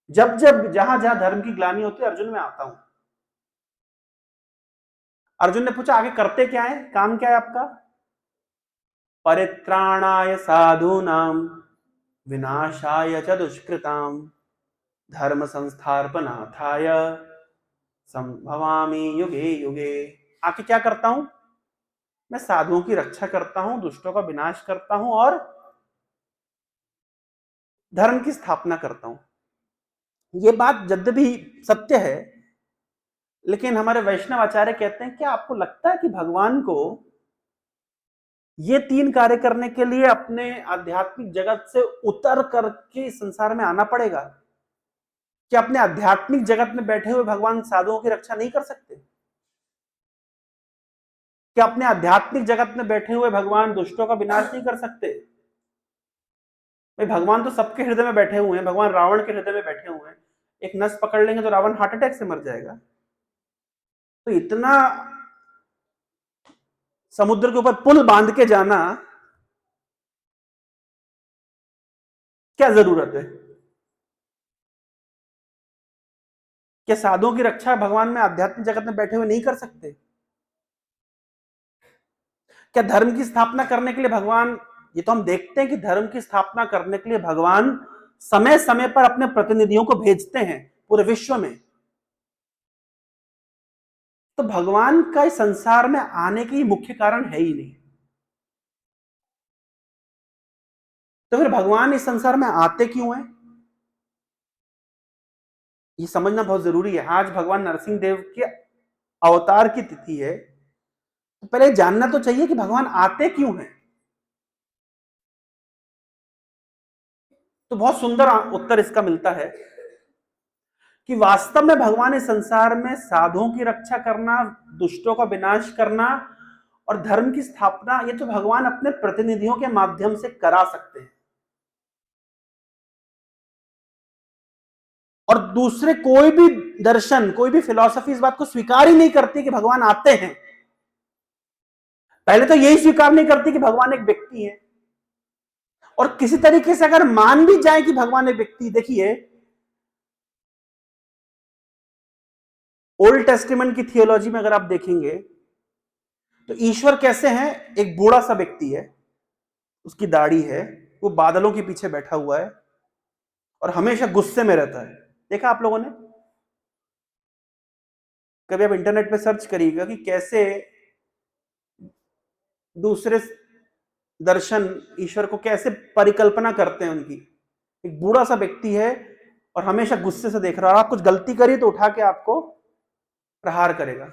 जब जब जहां जहां धर्म की ग्लानि होती है, अर्जुन मैं आता हूं। अर्जुन ने पूछा, आगे करते क्या है, काम क्या है आपका? परित्राणाय साधूनां विनाशाय च दुष्कृतां धर्म संस्थापनार्थाय संभवामि युगे युगे। आके क्या करता हूं? मैं साधुओं की रक्षा करता हूं, दुष्टों का विनाश करता हूं और धर्म की स्थापना करता हूं। ये बात यद्यपि सत्य है, लेकिन हमारे वैष्णव आचार्य कहते हैं, क्या आपको लगता है कि भगवान को ये 3 कार्य करने के लिए अपने आध्यात्मिक जगत से उतर करके संसार में आना पड़ेगा? क्या अपने आध्यात्मिक जगत में बैठे हुए भगवान साधुओं की रक्षा नहीं कर सकते? क्या अपने आध्यात्मिक जगत में बैठे हुए भगवान दुष्टों का विनाश नहीं कर सकते? भाई भगवान तो सबके हृदय में बैठे हुए हैं, भगवान रावण के हृदय में बैठे हुए हैं। एक नस पकड़ लेंगे तो रावण हार्ट अटैक से मर जाएगा। तो इतना समुद्र के ऊपर पुल बांध के जाना क्या जरूरत है? क्या साधुओं की रक्षा भगवान में आध्यात्मिक जगत में बैठे हुए नहीं कर सकते? क्या धर्म की स्थापना करने के लिए भगवान, ये तो हम देखते हैं कि धर्म की स्थापना करने के लिए भगवान समय समय पर अपने प्रतिनिधियों को भेजते हैं पूरे विश्व में। तो भगवान का इस संसार में आने की मुख्य कारण है ही नहीं। तो फिर भगवान इस संसार में आते क्यों हैं? ये समझना बहुत जरूरी है। आज भगवान नरसिंह देव के अवतार की तिथि है, तो पहले जानना तो चाहिए कि भगवान आते क्यों हैं। तो बहुत सुंदर उत्तर इसका मिलता है कि वास्तव में भगवान इस संसार में साधुओं की रक्षा करना, दुष्टों का विनाश करना और धर्म की स्थापना, ये तो भगवान अपने प्रतिनिधियों के माध्यम से करा सकते हैं। और दूसरे कोई भी दर्शन, कोई भी फिलॉसफी इस बात को स्वीकार ही नहीं करती कि भगवान आते हैं। पहले तो यही स्वीकार नहीं करती कि भगवान एक व्यक्ति है, और किसी तरीके से अगर मान भी जाए कि भगवान एक व्यक्ति, देखिए ओल्ड टेस्टामेंट की थियोलॉजी में अगर आप देखेंगे तो ईश्वर कैसे हैं, एक बूढ़ा सा व्यक्ति है, उसकी दाढ़ी है, वो बादलों के पीछे बैठा हुआ है और हमेशा गुस्से में रहता है। देखा आप लोगों ने? कभी आप इंटरनेट पे सर्च करिएगा कि कैसे दूसरे दर्शन ईश्वर को कैसे परिकल्पना करते हैं उनकी। एक बूढ़ा सा व्यक्ति है और हमेशा गुस्से से देख रहा है, और आप कुछ गलती करिए तो उठा के आपको प्रहार करेगा।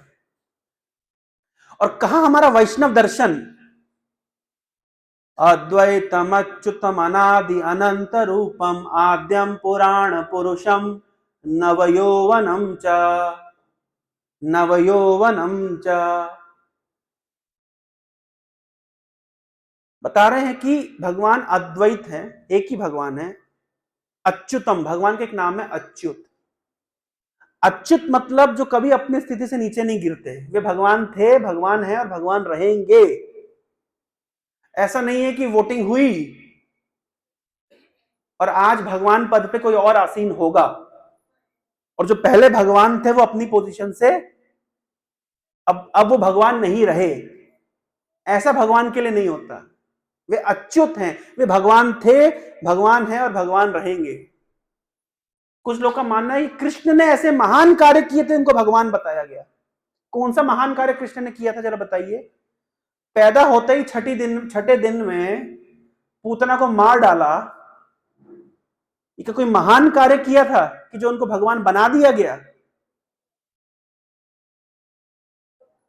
और कहा हमारा वैष्णव दर्शन, अद्वैतम अच्युतम अनादि अनंत रूपम आद्यम पुराण पुरुषम नवयौवनम च नवयौवनम च। बता रहे हैं कि भगवान अद्वैत है, एक ही भगवान है। अच्युतम, भगवान का एक नाम है अच्युत। अच्युत मतलब जो कभी अपनी स्थिति से नीचे नहीं गिरते। वे भगवान थे, भगवान है और भगवान रहेंगे। ऐसा नहीं है कि वोटिंग हुई और आज भगवान पद पे कोई और आसीन होगा, और जो पहले भगवान थे वो अपनी पोजीशन से अब वो भगवान नहीं रहे। ऐसा भगवान के लिए नहीं होता। वे अच्युत हैं, वे भगवान थे, भगवान है और भगवान रहेंगे। कुछ लोग का मानना है कि कृष्ण ने ऐसे महान कार्य किए थे, उनको भगवान बताया गया। कौन सा महान कार्य कृष्ण ने किया था, जरा बताइए। पैदा होते ही छठे दिन में पूतना को मार डाला। ये कोई महान कार्य किया था कि जो उनको भगवान बना दिया गया?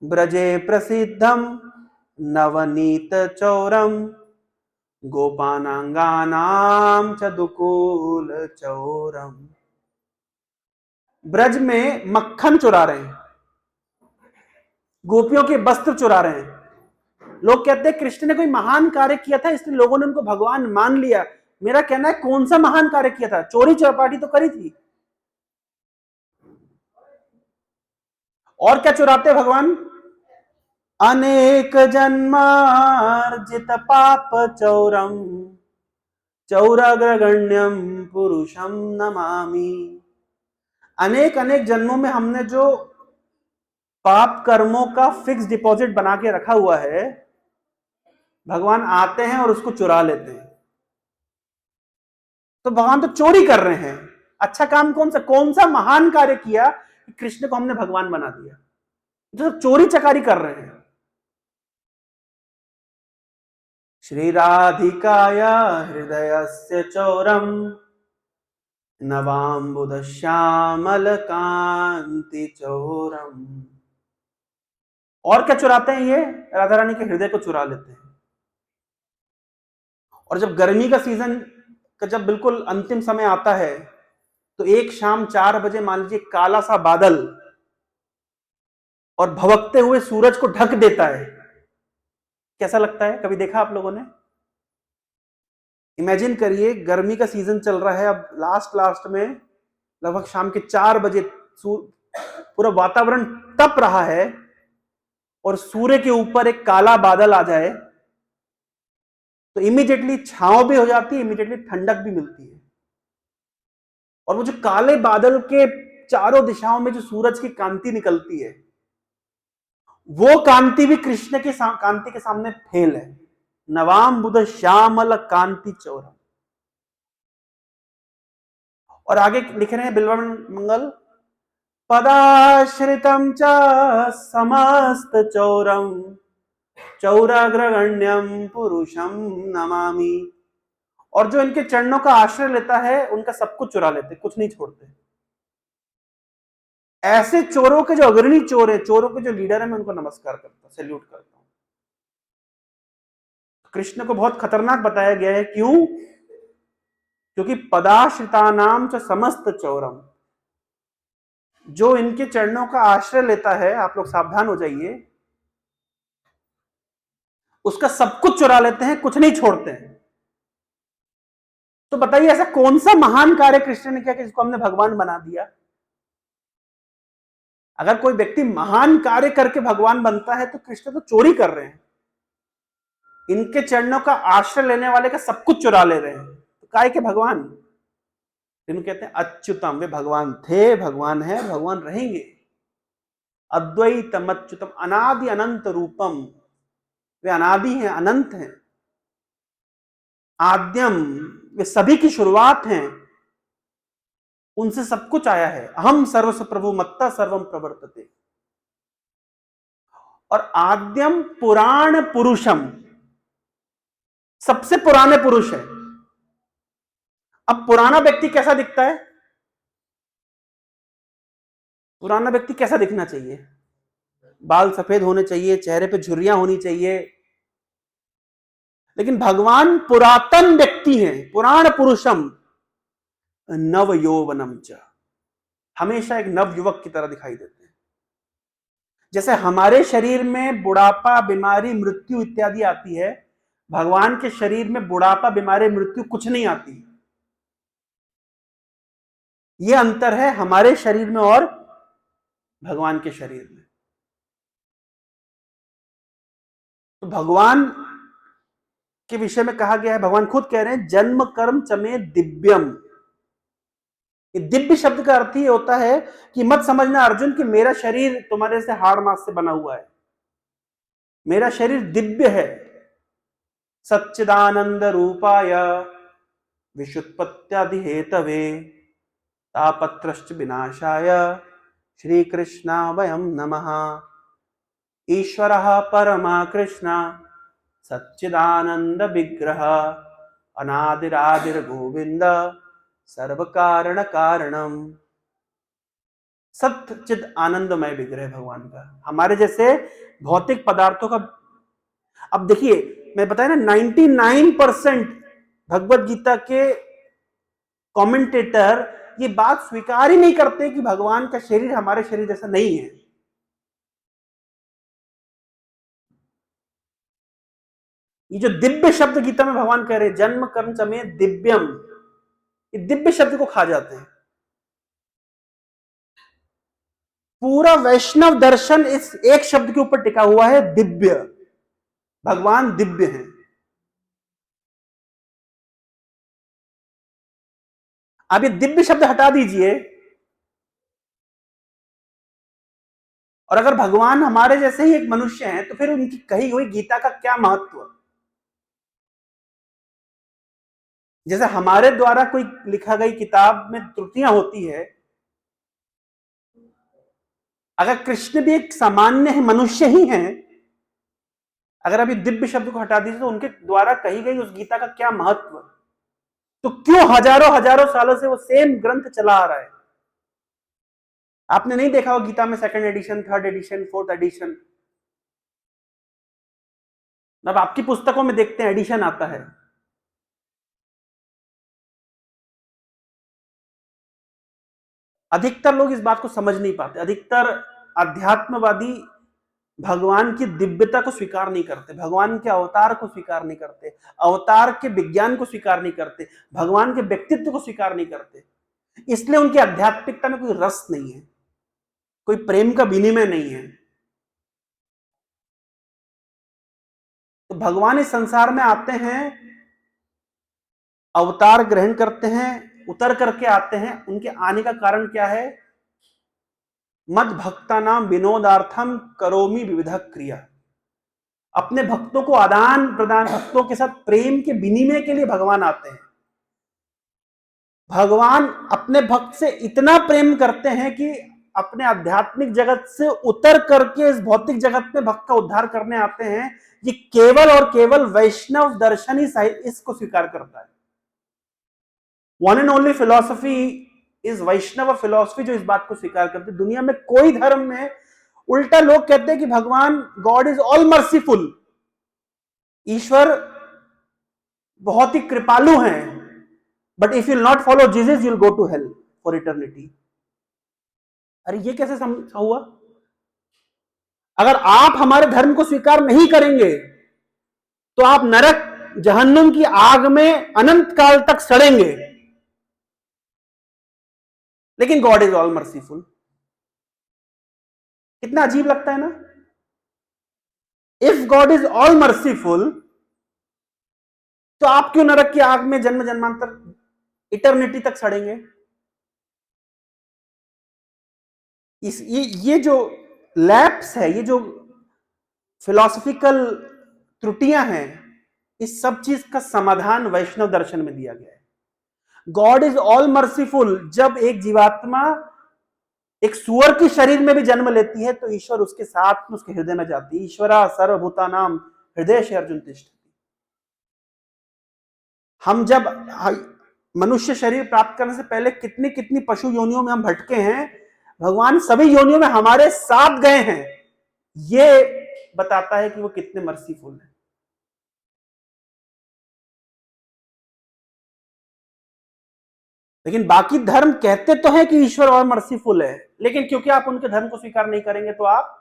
ब्रजे प्रसिद्धम नवनीत चौरम गोपानांगानाम च दुकूल चौरम। ब्रज में मक्खन चुरा रहे हैं, गोपियों के वस्त्र चुरा रहे हैं। लोग कहते हैं कृष्ण ने कोई महान कार्य किया था इसलिए लोगों ने उनको भगवान मान लिया। मेरा कहना है कौन सा महान कार्य किया था? चोरी चौपाटी तो करी थी। और क्या चुराते भगवान? अनेक जन्मार्जित पाप चौरम चौराग्रगण्यम पुरुषम नमामि। अनेक अनेक जन्मों में हमने जो पाप कर्मों का फिक्स डिपॉजिट बना के रखा हुआ है, भगवान आते हैं और उसको चुरा लेते हैं। तो भगवान तो चोरी कर रहे हैं। अच्छा काम कौन सा महान कार्य किया कि कृष्ण को हमने भगवान बना दिया? जो तो चोरी चकारी कर रहे हैं। श्री राधिकाया हृदयस्य चौरम नवाम्बुद श्यामल कांति चौरम। और क्या चुराते हैं ये? राधा रानी के हृदय को चुरा लेते हैं। और जब गर्मी का सीजन का जब बिल्कुल अंतिम समय आता है तो एक शाम 4 बजे मान लीजिए काला सा बादल और भवकते हुए सूरज को ढक देता है। कैसा लगता है? कभी देखा आप लोगों ने? इमेजिन करिए, गर्मी का सीजन चल रहा है, अब लास्ट में लगभग शाम के 4 बजे पूरा वातावरण तप रहा है और सूर्य के ऊपर एक काला बादल आ जाए तो इमीडिएटली छांव भी हो जाती है, इमीडिएटली ठंडक भी मिलती है। और वो जो काले बादल के चारों दिशाओं में जो सूरज की कांति निकलती है, वो कांति भी कृष्ण के कांति के सामने फेल है। नवाम बुध श्यामल कांति चौरम। और आगे लिख रहे हैं बिल्वन मंगल, पदाश्रितम च समस्त चौरम चौराग्रगण्यम पुरुषम नमामि। और जो इनके चरणों का आश्रय लेता है उनका सब कुछ चुरा लेते, कुछ नहीं छोड़ते। ऐसे चोरों के जो अग्रणी चोर है, चोरों के जो लीडर है, मैं उनको नमस्कार करता हूं, सैल्यूट करता हूं। कृष्ण को बहुत खतरनाक बताया गया है। क्यों? क्योंकि पदाश्रितानाम च समस्त चौरम, जो इनके चरणों का आश्रय लेता है, आप लोग सावधान हो जाइए, उसका सब कुछ चुरा लेते हैं, कुछ नहीं छोड़ते हैं। तो बताइए ऐसा कौन सा महान कार्य कृष्ण ने किया कि जिसको हमने भगवान बना दिया? अगर कोई व्यक्ति महान कार्य करके भगवान बनता है तो कृष्ण तो चोरी कर रहे हैं, इनके चरणों का आश्रय लेने वाले का सब कुछ चुरा ले रहे हैं, तो काय के भगवान? इनको कहते हैं अच्युतम। वे भगवान थे, भगवान है, भगवान रहेंगे। अद्वैतम अच्युतम, अनादि अनंत रूपम, वे अनादि हैं, अनंत हैं। आद्यम, वे सभी की शुरुआत हैं, उनसे सब कुछ आया है। अहम सर्वस्व प्रभु मत्ता सर्वम प्रवर्तते। और आद्यम पुराण पुरुषम, सबसे पुराने पुरुष है। अब पुराना व्यक्ति कैसा दिखता है? पुराना व्यक्ति कैसा दिखना चाहिए? बाल सफेद होने चाहिए, चेहरे पे झुर्रियां होनी चाहिए। लेकिन भगवान पुरातन व्यक्ति हैं, पुराण पुरुषम नव यौवनम च, हमेशा एक नव युवक की तरह दिखाई देते हैं। जैसे हमारे शरीर में बुढ़ापा, बीमारी, मृत्यु इत्यादि आती है, भगवान के शरीर में बुढ़ापा, बीमारी, मृत्यु कुछ नहीं आती। यह अंतर है हमारे शरीर में और भगवान के शरीर में। तो भगवान के विषय में कहा गया है, भगवान खुद कह रहे हैं जन्म कर्म चमे दिव्यम। दिव्य शब्द का अर्थ ये होता है कि मत समझना अर्जुन कि मेरा शरीर तुम्हारे से हाड़ मांस से बना हुआ है। मेरा शरीर दिव्य है। सच्चिदानंद रूपाय विशुत्पत्त्यादि हेतवे तापत्रश्च विनाशाय श्री कृष्णा वयम नमः। ईश्वरः परमा कृष्ण सच्चिदानंद विग्रह अनादिरादिर गोविंद सर्व कारण कारणम। सच्चिद आनंदमय विग्रह भगवान का। हमारे जैसे भौतिक पदार्थों का, अब देखिए मैं बताया ना, 99% भगवत गीता के कमेंटेटर ये बात स्वीकार ही नहीं करते कि भगवान का शरीर हमारे शरीर जैसा नहीं है। ये जो दिव्य शब्द गीता में भगवान कह रहे हैं जन्म कर्म चमे दिव्यम, ये दिव्य शब्द को खा जाते हैं। पूरा वैष्णव दर्शन इस एक शब्द के ऊपर टिका हुआ है, दिव्य। भगवान दिव्य हैं। अब ये दिव्य शब्द हटा दीजिए, और अगर भगवान हमारे जैसे ही एक मनुष्य हैं तो फिर उनकी कही हुई गीता का क्या महत्व? जैसे हमारे द्वारा कोई लिखा गई किताब में त्रुटियां होती है, अगर कृष्ण भी एक सामान्य मनुष्य ही हैं, अगर अभी दिव्य शब्द को हटा दीजिए तो उनके द्वारा कही गई उस गीता का क्या महत्व? तो क्यों हजारों हजारों सालों से वो सेम ग्रंथ चला आ रहा है? आपने नहीं देखा हो गीता में second edition, third edition, fourth edition? अब आपकी पुस्तकों में देखते हैं एडिशन आता है। अधिकतर लोग इस बात को समझ नहीं पाते। अधिकतर अध्यात्मवादी भगवान की दिव्यता को स्वीकार नहीं करते, भगवान के अवतार को स्वीकार नहीं करते, अवतार के विज्ञान को स्वीकार नहीं करते, भगवान के व्यक्तित्व को स्वीकार नहीं करते। इसलिए उनकी आध्यात्मिकता में कोई रस नहीं है, कोई प्रेम का विनिमय नहीं है। तो भगवान इस संसार में आते हैं, अवतार ग्रहण करते हैं, उतर करके आते हैं। उनके आने का कारण क्या है? मद भक्ता नाम विनोदार्थम करोमि विविध क्रिया। अपने भक्तों को आदान प्रदान, भक्तों के साथ प्रेम के विनिमय के लिए भगवान आते हैं। भगवान अपने भक्त से इतना प्रेम करते हैं कि अपने आध्यात्मिक जगत से उतर करके इस भौतिक जगत में भक्त का उद्धार करने आते हैं। ये केवल और केवल वैष्णव दर्शन ही इसको स्वीकार करता है। One and only philosophy is Vaishnava philosophy जो इस बात को स्वीकार करती है। दुनिया में कोई धर्म में, उल्टा लोग कहते हैं कि भगवान गॉड इज ऑल मर्सीफुल, ईश्वर बहुत ही कृपालु हैं, but if you not follow Jesus you will go to hell for eternity. अरे ये कैसे हुआ? अगर आप हमारे धर्म को स्वीकार नहीं करेंगे तो आप नरक जहन्नुम की आग में अनंत काल तक सड़ेंगे। लेकिन गॉड इज ऑल मर्सीफुल। कितना अजीब लगता है ना। If God is all merciful, तो आप क्यों नरक की आग में जन्म जन्मांतर इटर्निटी तक सड़ेंगे? ये जो लैप्स है, ये जो फिलॉसफिकल त्रुटियां हैं, इस सब चीज का समाधान वैष्णव दर्शन में दिया गया है। God is all merciful. जब एक जीवात्मा एक सुअर की शरीर में भी जन्म लेती है तो ईश्वर उसके साथ उसके हृदय में जाती है। ईश्वरा सर्वभूतानाम हृदय से अर्जुन तिष्ठति। हम जब मनुष्य शरीर प्राप्त करने से पहले कितनी कितनी पशु योनियों में हम भटके हैं, भगवान सभी योनियों में हमारे साथ गए हैं। ये बताता है कि वो कितने मर्सीफुल हैं। लेकिन बाकी धर्म कहते तो हैं कि ईश्वर और मर्सीफुल है, लेकिन क्योंकि आप उनके धर्म को स्वीकार नहीं करेंगे तो आप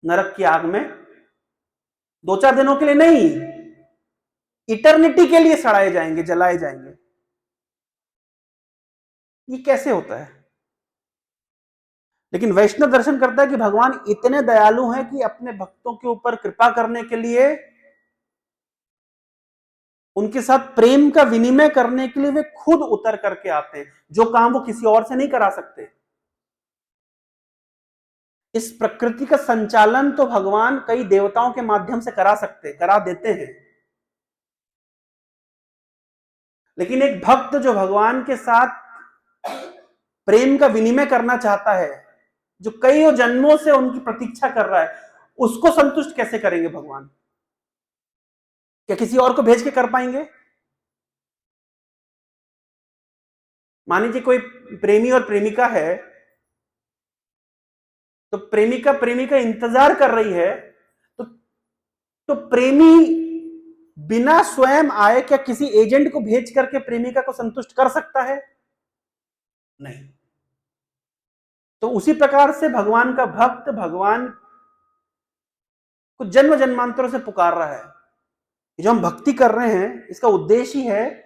नरक की आग में 2-4 दिनों के लिए नहीं, इटर्निटी के लिए सड़ाए जाएंगे, जलाए जाएंगे। ये कैसे होता है? लेकिन वैष्णव दर्शन करता है कि भगवान इतने दयालु हैं कि अपने भक्तों के ऊपर कृपा करने के लिए, उनके साथ प्रेम का विनिमय करने के लिए वे खुद उतर करके आते हैं, जो काम वो किसी और से नहीं करा सकते। इस प्रकृति का संचालन तो भगवान कई देवताओं के माध्यम से करा देते हैं। लेकिन एक भक्त जो भगवान के साथ प्रेम का विनिमय करना चाहता है, जो कई जन्मों से उनकी प्रतीक्षा कर रहा है, उसको संतुष्ट कैसे करेंगे भगवान? क्या किसी और को भेज के कर पाएंगे? मान लीजिए कोई प्रेमी और प्रेमिका है, तो प्रेमिका इंतजार कर रही है, तो प्रेमी बिना स्वयं आए क्या किसी एजेंट को भेज करके प्रेमिका को संतुष्ट कर सकता है? नहीं। तो उसी प्रकार से भगवान का भक्त भगवान को जन्म जन्मांतरों से पुकार रहा है। जो हम भक्ति कर रहे हैं, इसका उद्देश्य ही है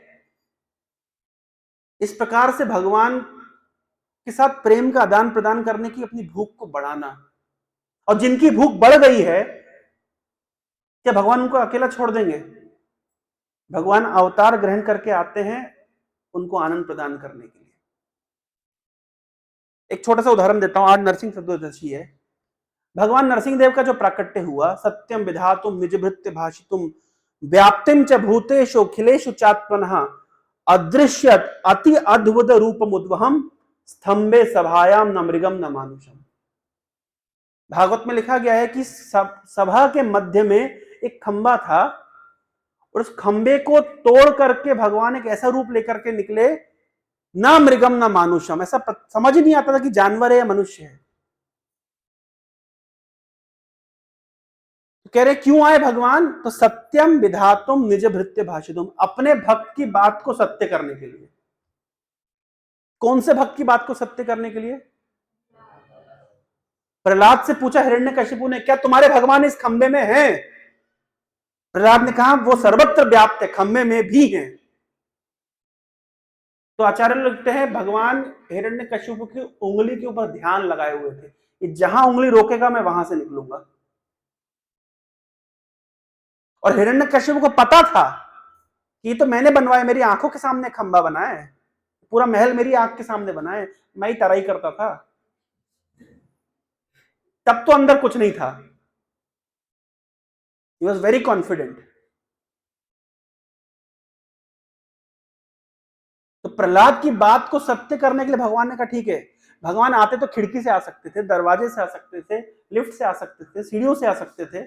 इस प्रकार से भगवान के साथ प्रेम का आदान प्रदान करने की, अपनी भूख को बढ़ाना। और जिनकी भूख बढ़ गई है, क्या भगवान उनको अकेला छोड़ देंगे? भगवान अवतार ग्रहण करके आते हैं उनको आनंद प्रदान करने के लिए। एक छोटा सा उदाहरण देता हूं। आज नरसिंह चतुर्दशी है। भगवान नरसिंह देव का जो प्राकट्य हुआ, सत्यम विधातुम निजभृत्य भाषितुम व्याप्तिम च भूतेषु अखिलेषु चात्मनः अदृश्यत अति अद्भुत रूपमुद्वहम स्तंभे सभायाम न मृगम न मानुषम। भागवत में लिखा गया है कि सभा के मध्य में एक खंबा था, और उस खंबे को तोड़ करके भगवान एक ऐसा रूप लेकर के निकले, ना मृगम ना मानुषम। ऐसा समझ ही नहीं आता था कि जानवर है या मनुष्य है। तो कह रहे क्यों आए भगवान? तो सत्यम विधातुम निज भृत्य भाषितुम, अपने भक्त की बात को सत्य करने के लिए। कौन से भक्त की बात को सत्य करने के लिए? प्रहलाद से पूछा हिरण्यकशिपु ने, क्या तुम्हारे भगवान इस खंबे में हैं? प्रहलाद ने कहा वो सर्वत्र व्याप्त है, खंबे में भी हैं। तो आचार्य लिखते हैं भगवान हिरण्यकशिपु की उंगली के ऊपर ध्यान लगाए हुए थे कि जहां उंगली रोकेगा मैं वहां से निकलूंगा। और हिरण्यकशिपु को पता था कि तो मैंने बनवाया, मेरी आंखों के सामने खंबा बना है, पूरा महल मेरी आंख के सामने बना है, मैं ही तराई करता था। तब तो अंदर कुछ नहीं था। He was very confident. तो प्रहलाद की बात को सत्य करने के लिए भगवान ने कहा ठीक है। भगवान आते तो खिड़की से आ सकते थे, दरवाजे से आ सकते थे, लिफ्ट से आ सकते थे, सीढ़ियों से आ सकते थे,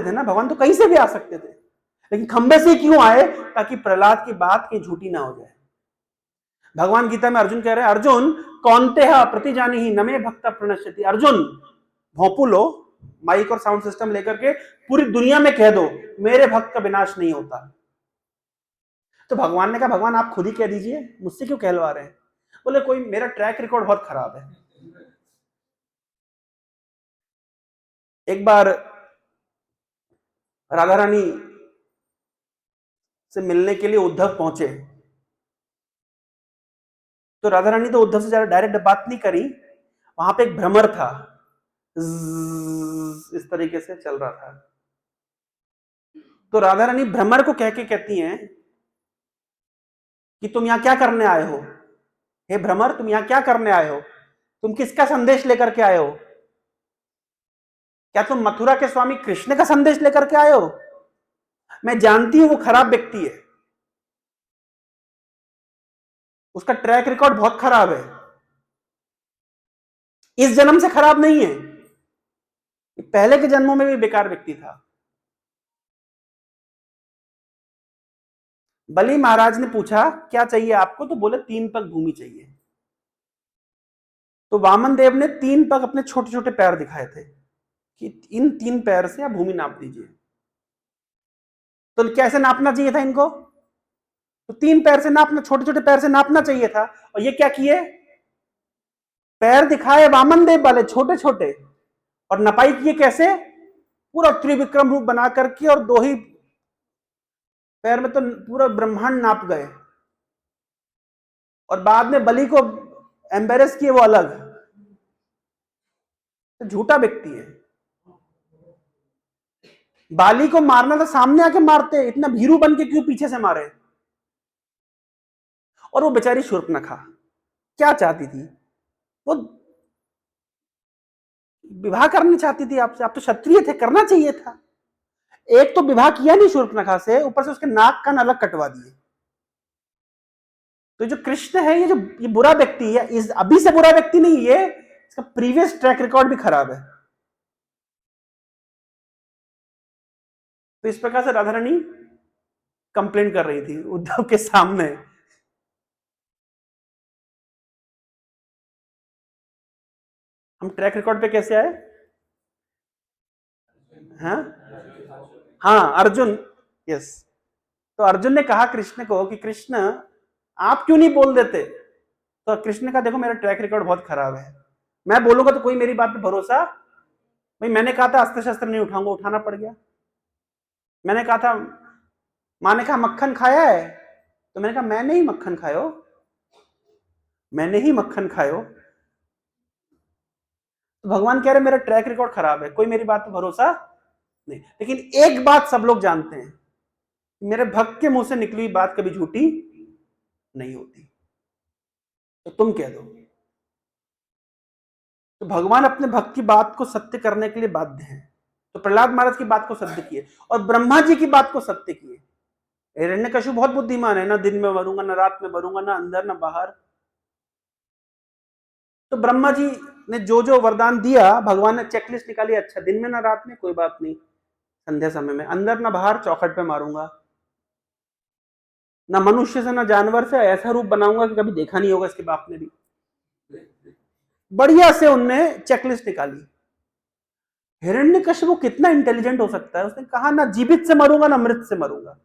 ना भगवान तो कहीं से भी आ सकते थे। लेकिन खंबे से क्यों आए? ताकि प्रहलाद की बात कहीं झूठी ना हो जाए। भगवान गीता में अर्जुन कह रहे हैं, अर्जुन कौनते प्रतिजानी ही नमे भक्त प्रणश्यति। अर्जुन भोंपू लो, माइक और साउंड सिस्टम लेकर के पूरी दुनिया में कह दो मेरे भक्त का विनाश नहीं होता। तो भगवान ने कहा भगवान आप खुद ही कह दीजिए, मुझसे क्यों कहलवा रहे हैं? बोले कोई मेरा ट्रैक रिकॉर्ड बहुत खराब है। एक बार राधा रानी से मिलने के लिए उद्धव पहुंचे, तो राधा रानी तो उद्धव से ज्यादा डायरेक्ट बात नहीं करी, वहां पे एक भ्रमर था, इस तरीके से चल रहा था। तो राधा रानी भ्रमर को कह के कहती हैं कि तुम यहां क्या करने आए हो, हे भ्रमर तुम यहां क्या करने आए हो, तुम किसका संदेश लेकर के आए हो, क्या तुम मथुरा के स्वामी कृष्ण का संदेश लेकर के आए हो? मैं जानती हूं वो खराब व्यक्ति है, उसका ट्रैक रिकॉर्ड बहुत खराब है, इस जन्म से खराब नहीं है, पहले के जन्मों में भी बेकार व्यक्ति था। बलि महाराज ने पूछा क्या चाहिए आपको, तो बोले 3 पग भूमि चाहिए। तो वामन देव ने 3 पग अपने छोटे छोटे पैर दिखाए थे कि इन 3 पैर से आप भूमि नाप दीजिए। तो कैसे नापना चाहिए था इनको, तो 3 पैर से नापना, छोटे छोटे पैर से नापना चाहिए था, और ये क्या किए, पैर दिखाए वामन देव वाले छोटे छोटे, और नपाई किए कैसे, पूरा त्रिविक्रम रूप बना करके, और 2 ही पैर में तो पूरा ब्रह्मांड नाप गए, और बाद में बलि को एम्बेरस किए वो अलग, तो झूठा व्यक्ति है। बाली को मारना था सामने आके मारते, इतना भीरू बन के क्यों पीछे से मारे? और वो बेचारी शूर्पणखा क्या चाहती थी, वो विवाह करनी चाहती थी आपसे, आप तो क्षत्रिय थे, करना चाहिए था। एक तो विवाह किया नहीं शूर्पणखा से, ऊपर से उसके नाक कान अलग कटवा दिए। तो जो कृष्ण है, ये बुरा व्यक्ति है, इस अभी से बुरा व्यक्ति नहीं, ये इसका प्रीवियस ट्रैक रिकॉर्ड भी खराब है। तो इस प्रकार से राधा रानी कंप्लेंट कर रही थी उद्धव के सामने। हम ट्रैक रिकॉर्ड पे कैसे आए? हाँ हाँ, अर्जुन, यस। तो अर्जुन ने कहा कृष्ण को कि कृष्ण आप क्यों नहीं बोल देते, तो कृष्ण का देखो मेरा ट्रैक रिकॉर्ड बहुत खराब है, मैं बोलूंगा तो कोई मेरी बात पे भरोसा, भाई मैंने कहा था अस्त्र शस्त्र नहीं उठाऊंगा, उठाना पड़ गया। मैंने कहा था, माँ ने कहा मक्खन खाया है, तो मैंने कहा मैंने ही मक्खन खायो, मैंने ही मक्खन खायो। तो भगवान कह रहे मेरा ट्रैक रिकॉर्ड खराब है, कोई मेरी बात पे भरोसा नहीं। लेकिन एक बात सब लोग जानते हैं, मेरे भक्त के मुंह से निकली हुई बात कभी झूठी नहीं होती, तो तुम कह दो। तो भगवान अपने भक्त की बात को सत्य करने के लिए बाध्य हैं। तो प्रहलाद महाराज की बात को सत्य किए, और ब्रह्मा जी की बात को सत्य किए। हिरण्यकशिपु बहुत बुद्धिमान है, ना दिन में मरूंगा, ना रात में मरूंगा, ना अंदर ना बाहर। तो ब्रह्मा जी ने जो जो वरदान दिया, भगवान ने चेकलिस्ट निकाली, अच्छा दिन में ना रात में कोई बात नहीं, संध्या समय में, अंदर ना बाहर चौखट पे मारूंगा, ना मनुष्य से ना जानवर से, ऐसा रूप बनाऊंगा कि कभी देखा नहीं होगा इसके बाप ने भी। बढ़िया से उनने चेकलिस्ट निकाली। हिरण्यकशिपु कितना इंटेलिजेंट हो सकता है, उसने कहा ना जीवित से मरूंगा ना मृत से मरूंगा।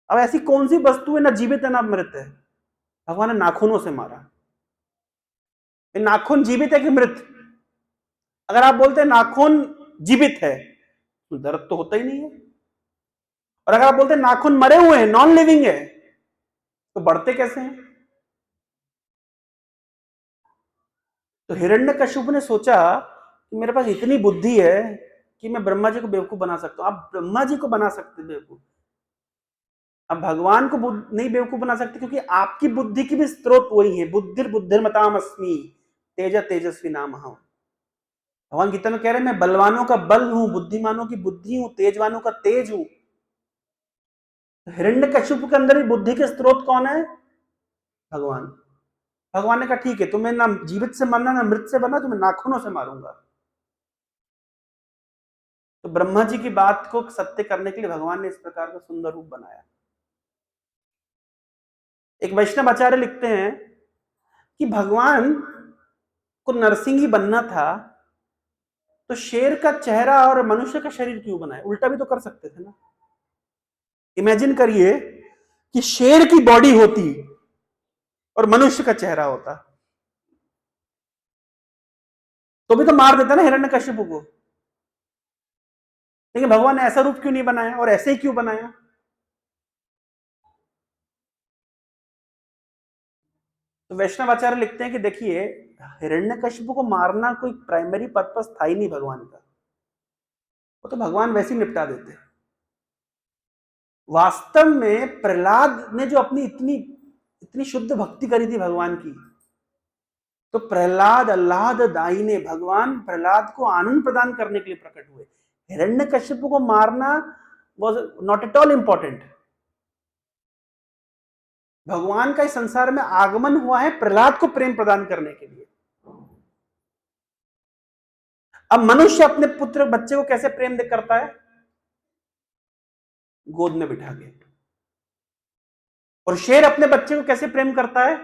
अब ऐसी कौन सी वस्तु है ना जीवित है ना मृत है? भगवान ने नाखूनों से मारा। नाखून जीवित है कि मृत? अगर आप बोलते हैं नाखून जीवित है, तो दर्द तो होता ही नहीं है। और अगर आप बोलते हैं नाखून मरे हुए हैं, नॉन लिविंग है, तो बढ़ते कैसे हैं? तो हिरण्यकशिपु ने सोचा कि मेरे पास इतनी बुद्धि है कि मैं ब्रह्मा जी को बेवकूफ बना सकता हूं। आप ब्रह्मा जी को बना सकते बेवकूफ, अब भगवान को नहीं बेवकूफ बना सकते, क्योंकि आपकी बुद्धि की भी स्रोत वही है। बुद्धिर बुद्धिर्मताम अस्मि, तेज तेजस्वी नाम हम। भगवान गीता में कह रहे हैं मैं बलवानों का बल हूं, बुद्धिमानों की बुद्धि हूं, तेजवानों का तेज हूं। हिरण्यकशिपु के अंदर भी बुद्धि के स्रोत कौन है? भगवान। भगवान ने कहा ठीक है, तुम्हें ना जीवित से मरना ना मृत से मरना, तुम्हें नाखूनों से मारूंगा। तो ब्रह्मा जी की बात को सत्य करने के लिए भगवान ने इस प्रकार का सुंदर रूप बनाया। एक वैष्णव आचार्य लिखते हैं कि भगवान को नरसिंह ही बनना था, तो शेर का चेहरा और मनुष्य का शरीर क्यों बनाया? उल्टा भी तो कर सकते थे ना। इमेजिन करिए कि शेर की बॉडी होती और मनुष्य का चेहरा होता, तो भी तो मार देता ना हिरण्यकशिपु को। लेकिन भगवान ने ऐसा रूप क्यों नहीं बनाया और ऐसे ही क्यों बनाया? तो वैष्णवाचार्य लिखते हैं कि देखिए, हिरण्यकशिपु को मारना कोई प्राइमरी पर्पस था ही नहीं भगवान का, वो तो भगवान वैसे ही निपटा देते। वास्तव में प्रहलाद ने जो अपनी इतनी इतनी शुद्ध भक्ति करी थी भगवान की, तो प्रहलाद आह्लाददायी ने, भगवान प्रहलाद को आनंद प्रदान करने के लिए प्रकट हुए। हिरण्यकशिपु को मारना was not at all important. भगवान का इस संसार में आगमन हुआ है प्रहलाद को प्रेम प्रदान करने के लिए। अब मनुष्य अपने पुत्र बच्चे को कैसे प्रेम करता है? गोद में बिठा के। और शेर अपने बच्चे को कैसे प्रेम करता है?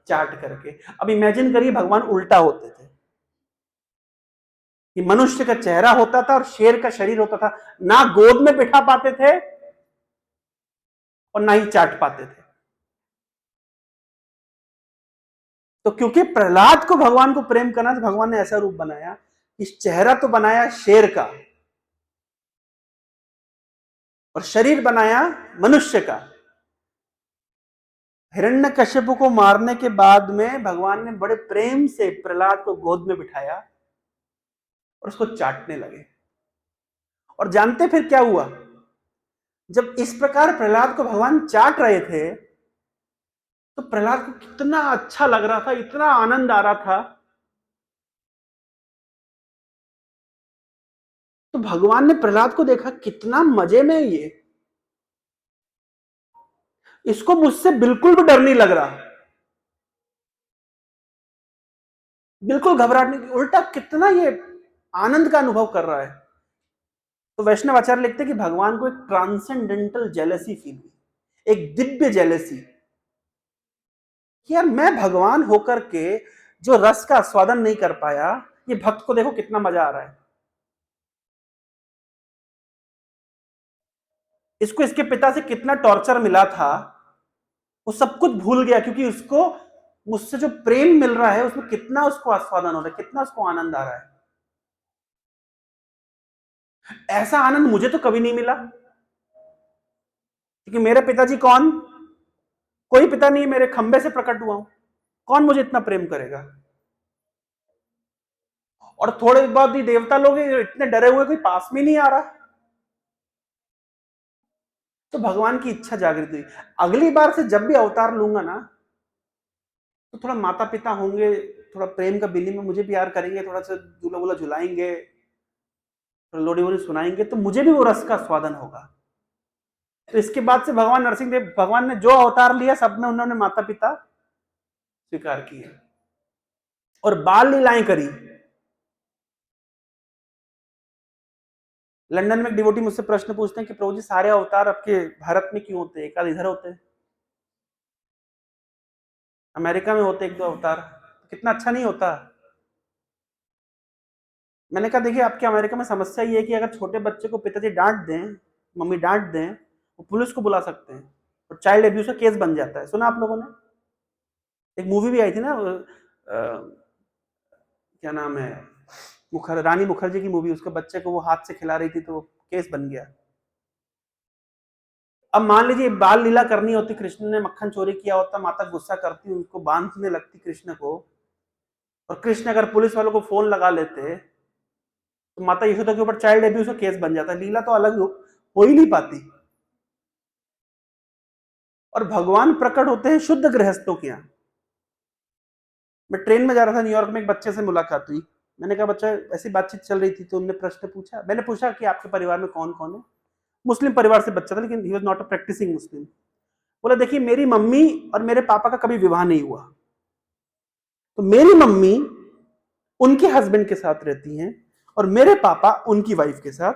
चाट करके। अब इमेजिन करिए भगवान उल्टा होते थे कि मनुष्य का चेहरा होता था और शेर का शरीर होता था, ना गोद में बिठा पाते थे और ना ही चाट पाते थे। तो क्योंकि प्रहलाद को भगवान को प्रेम करना, तो भगवान ने ऐसा रूप बनाया, इस चेहरा तो बनाया शेर का और शरीर बनाया मनुष्य का। हिरण्यकश्यप को मारने के बाद में भगवान ने बड़े प्रेम से प्रहलाद को गोद में बिठाया और उसको चाटने लगे। और जानते फिर क्या हुआ? जब इस प्रकार प्रहलाद को भगवान चाट रहे थे, तो प्रहलाद को कितना अच्छा लग रहा था, इतना आनंद आ रहा था। तो भगवान ने प्रहलाद को देखा, कितना मजे में ये, इसको मुझसे बिल्कुल भी डर नहीं लग रहा, बिल्कुल घबराहट नहीं, उल्टा कितना ये आनंद का अनुभव कर रहा है। तो वैष्णव आचार्य लिखते हैं कि भगवान को एक ट्रांसेंडेंटल जेलसी फील हुई, एक दिव्य जेलसी कि यार मैं भगवान होकर के जो रस का आस्वादन नहीं कर पाया, ये भक्त को देखो कितना मजा आ रहा है। इसको इसके पिता से कितना टॉर्चर मिला था, वो सब कुछ भूल गया, क्योंकि उसको मुझसे जो प्रेम मिल रहा है उसमें कितना उसको आस्वादन हो रहा है, कितना उसको आनंद आ रहा है। ऐसा आनंद मुझे तो कभी नहीं मिला, क्योंकि मेरे पिताजी कौन? कोई पिता नहीं, मेरे खंबे से प्रकट हुआ हूं, कौन मुझे इतना प्रेम करेगा? और थोड़े बहुत ही देवता लोग इतने डरे हुए, कोई पास में नहीं आ रहा। तो भगवान की इच्छा जागृत हुई, अगली बार से जब भी अवतार लूंगा ना, तो थोड़ा माता पिता होंगे, थोड़ा प्रेम का बिली में मुझे प्यार करेंगे, थोड़ा सा झूला वूला झुलाएंगे, थोड़ा लोरी वोरी सुनाएंगे, तो मुझे भी वो रस का स्वादन होगा। तो इसके बाद से भगवान नरसिंह देव, भगवान ने जो अवतार लिया सब में उन्होंने माता पिता स्वीकार किए और बाल लीलाएं करी। लंदन में एक डिवोटी मुझसे प्रश्न पूछते हैं कि प्रभु जी सारे अवतार आपके भारत में क्यों होते हैं, एक आध इधर होते हैं, अमेरिका में होते एक दो अवतार, कितना अच्छा नहीं होता? मैंने कहा देखिए, आपके अमेरिका में समस्या ये है कि अगर छोटे बच्चे को पिताजी डांट दें, मम्मी डांट दें, वो पुलिस को बुला सकते हैं और चाइल्ड एब्यूज का केस बन जाता है। सुना आप लोगों ने? एक मूवी भी आई थी ना, क्या नाम है, रानी मुखर्जी की मूवी, उसके बच्चे को वो हाथ से खिला रही थी तो केस बन गया। अब मान लीजिए बाल लीला करनी होती, कृष्ण ने मक्खन चोरी किया होता, माता गुस्सा करती, उनको बांधने लगती कृष्ण को, और कृष्ण अगर पुलिस वालों को फोन लगा लेते, तो माता यशोदा के ऊपर चाइल्ड एब्यूज का केस बन जाता। लीला तो अलग हो ही नहीं पाती। और भगवान प्रकट होते हैं शुद्ध गृहस्थों के यहाँ। मैं ट्रेन में जा रहा था न्यूयॉर्क में, एक बच्चे से मुलाकात हुई। मैंने कहा बच्चा, ऐसी बातचीत चल रही थी तो उन्होंने प्रश्न पूछा, मैंने पूछा कि आपके परिवार में कौन कौन है? मुस्लिम परिवार से बच्चा था, लेकिन he was not a practising Muslim. बोला देखिए, मेरी मम्मी और मेरे पापा का कभी विवाह नहीं हुआ, तो मेरी मम्मी उनके हस्बैंड के साथ रहती हैं और मेरे पापा उनकी वाइफ के साथ,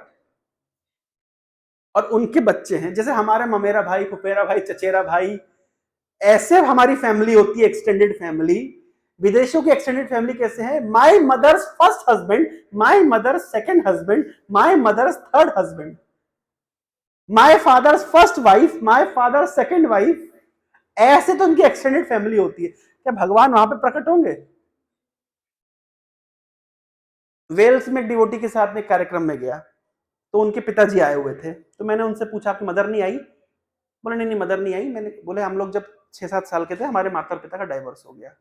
और उनके बच्चे हैं। जैसे हमारे ममेरा भाई, फुफेरा भाई, चचेरा भाई, ऐसे हमारी फैमिली होती है, एक्सटेंडेड फैमिली। विदेशों की एक्सटेंडेड फैमिली कैसे है? My mother's first husband, my mother's second husband, my mother's third husband, my father's first wife, my father second wife. ऐसे तो उनकी एक्सटेंडेड फैमिली होती है। क्या भगवान वहां पे प्रकट होंगे? वेल्स में एक डिवोटी के साथ में कार्यक्रम में गया, तो उनके पिताजी आए हुए थे, तो मैंने उनसे पूछा आपकी मदर नहीं आई? बोले नहीं नहीं मदर नहीं आई। मैंने बोले हम लोग जब 6-7 साल के थे हमारे माता पिता का डाइवोर्स हो गया।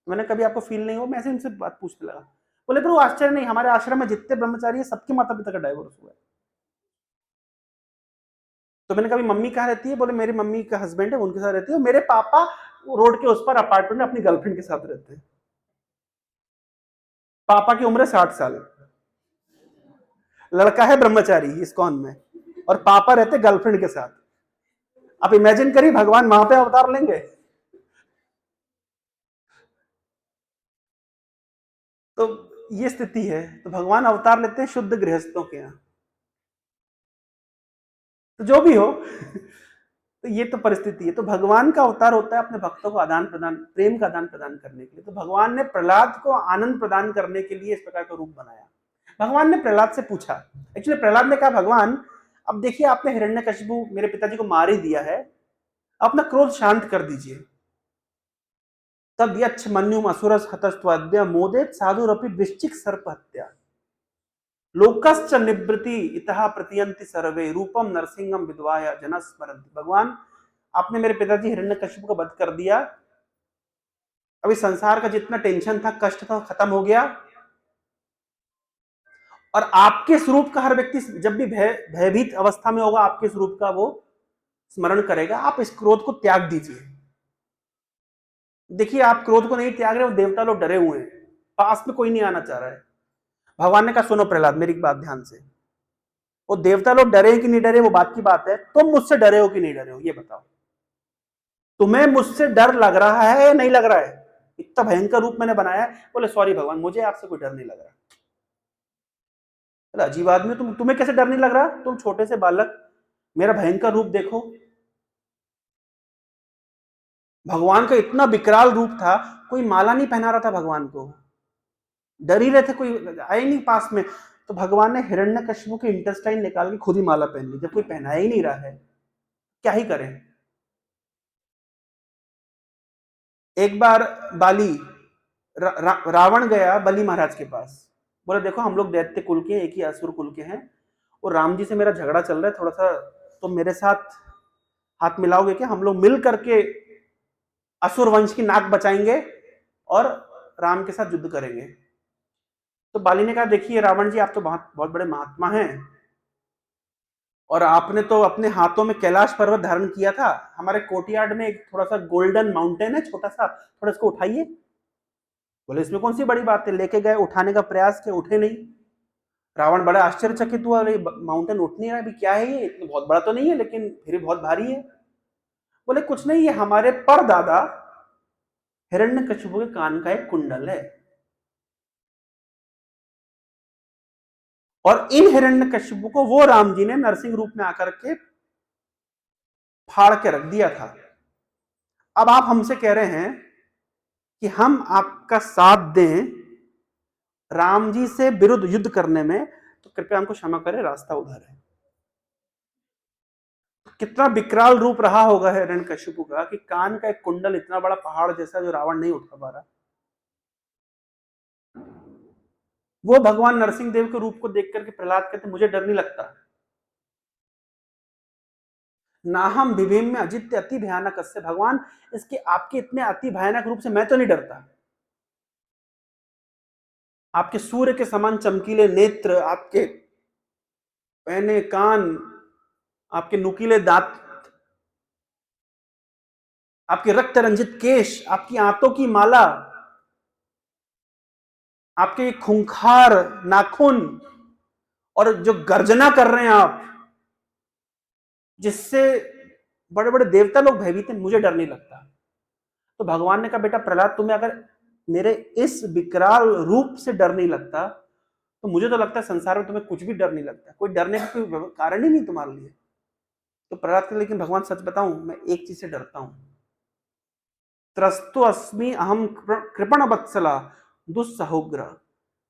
मैंने कभी आपको फील नहीं हुआ? मैं ऐसे उनसे बात पूछने लगा। बोले पर वो आश्चर्य नहीं, हमारे आश्रम में जितने ब्रह्मचारी है सबके माता पिता का डाइवोर्स हुआ है। तो मैंने कहा मम्मी कहाँ रहती है? बोले मेरी मम्मी का हस्बैंड है उनके साथ रहती है, मेरे पापा रोड के उस पर अपार्टमेंट में अपनी गर्लफ्रेंड के साथ रहते हैं। पापा की उम्र है 60 साल, लड़का है ब्रह्मचारी इस्कॉन में, और पापा रहते गर्लफ्रेंड के साथ। आप इमेजिन करिए भगवान वहां पे अवतार लेंगे। तो ये स्थिति है, तो भगवान अवतार लेते हैं शुद्ध गृहस्थों के यहाँ। तो जो भी हो तो ये तो परिस्थिति है। तो भगवान का अवतार होता है अपने भक्तों को आदान प्रदान, प्रेम का आदान प्रदान करने के लिए। तो भगवान ने प्रहलाद को आनंद प्रदान करने के लिए इस प्रकार का रूप बनाया। भगवान ने प्रहलाद से पूछा, एक्चुअली प्रहलाद ने कहा भगवान अब देखिए आपने हिरण्यकशिपु मेरे पिताजी को मार ही दिया है, अपना क्रोध शांत कर दीजिए। तब यच्छ मन्युम असुरस हतस्त्वद्य मोदेत साधुरपि वृश्चिक सर्प हत्या लोकश्च निवृत्ति इतः प्रतियंति सर्वे रूपम नरसिंहम विद्वाय जनस्मरन्ति। भगवान आपने मेरे पिताजी हिरण्यकशिपु को वध कर दिया, अभी संसार का जितना टेंशन था कष्ट था खत्म हो गया, और आपके स्वरूप का हर व्यक्ति जब भी भयभीत अवस्था में होगा आपके स्वरूप का वो स्मरण करेगा। आप इस क्रोध को त्याग दीजिए। देखिए आप क्रोध को नहीं त्याग रहे, वो देवता लोग डरे हुए हैं, पास में कोई नहीं आना चाह रहा है। भगवान ने कहा सुनो प्रहलाद मेरी बात ध्यान से, वो देवता लोग डरे कि नहीं डरे वो बात की बात है, तुम मुझसे डरे हो कि नहीं डरे हो ये बताओ। तुम्हें मुझसे डर लग रहा है या नहीं लग रहा है? इतना भयंकर रूप मैंने बनाया है। बोले सॉरी भगवान मुझे आपसे कोई डर नहीं लग रहा। अजीब आदमी, तुम्हें कैसे डर नहीं लग रहा? तुम छोटे से बालक, मेरा भयंकर रूप देखो। भगवान का इतना विकराल रूप था, कोई माला नहीं पहना रहा था भगवान को, डर ही रहे थे, कोई आए नहीं पास में। तो भगवान ने हिरण्यकशिपु के इंटेस्टाइन निकाल के खुद ही माला पहन ली। जब कोई पहना ही नहीं रहा है क्या ही करें। एक बार बाली रावण गया बलि महाराज के पास, बोला देखो हम लोग दैत्य कुल के एक ही असुर कुल के हैं, और राम जी से मेरा झगड़ा चल रहा है थोड़ा सा, तो मेरे साथ हाथ मिलाओगे क्या? हम लोग मिल करके असुर वंश की नाक बचाएंगे और राम के साथ युद्ध करेंगे। तो बाली ने कहा देखिए रावण जी आप तो बहुत बहुत बड़े महात्मा हैं, और आपने तो अपने हाथों में कैलाश पर्वत धारण किया था, हमारे कोर्टयार्ड में एक थोड़ा सा गोल्डन माउंटेन है छोटा सा, थोड़ा इसको उठाइए। बोले इसमें कौन सी बड़ी बात है? लेके गए, उठाने का प्रयास किया, उठे नहीं। रावण बड़ा आश्चर्यचकित हुआ, माउंटेन उठ नहीं रहा, अभी क्या है ये, बहुत बड़ा तो नहीं है लेकिन फिर भी बहुत भारी है। बोले कुछ नहीं, ये हमारे परदादा हिरण्यकशिपु के कान का एक कुंडल है, और इन हिरण्यकशिपु को वो राम जी ने नरसिंह रूप में आकर के फाड़ के रख दिया था। अब आप हमसे कह रहे हैं कि हम आपका साथ दें राम जी से विरुद्ध युद्ध करने में, तो कृपया हमको क्षमा करें, रास्ता उधर है। कितना विकराल रूप रहा होगा हिरण्यकशिपु का कि कान का एक कुंडल इतना बड़ा पहाड़ जैसा जो रावण नहीं उठा पा रहा। वो भगवान नरसिंह देव के रूप को देख करके प्रहलाद कहते मुझे डर नहीं लगता। ना हम विभीम में अजित्य अति भयानक से, भगवान इसके आपके इतने अति भयानक रूप से मैं तो नहीं डरता। आपके सूर्य के समान चमकीले नेत्र, आपके पहने कान, आपके नुकीले दांत, आपके रक्त रंजित केश, आपकी आंतों की माला, आपके खूंखार नाखून, और जो गर्जना कर रहे हैं आप जिससे बड़े बड़े देवता लोग भयभीत हैं, मुझे डर नहीं लगता। तो भगवान ने कहा बेटा प्रहलाद तुम्हें अगर मेरे इस विकराल रूप से डर नहीं लगता तो मुझे तो लगता है संसार में तुम्हें कुछ भी डर नहीं लगता, कोई डरने का कोई कारण ही नहीं तुम्हारे लिए। तो प्रहलाद के लेकिन भगवान सच बताऊं मैं एक चीज से डरता हूं, त्रस्तो अस्मि अहम कृपण वत्सला दुस्सहोग्र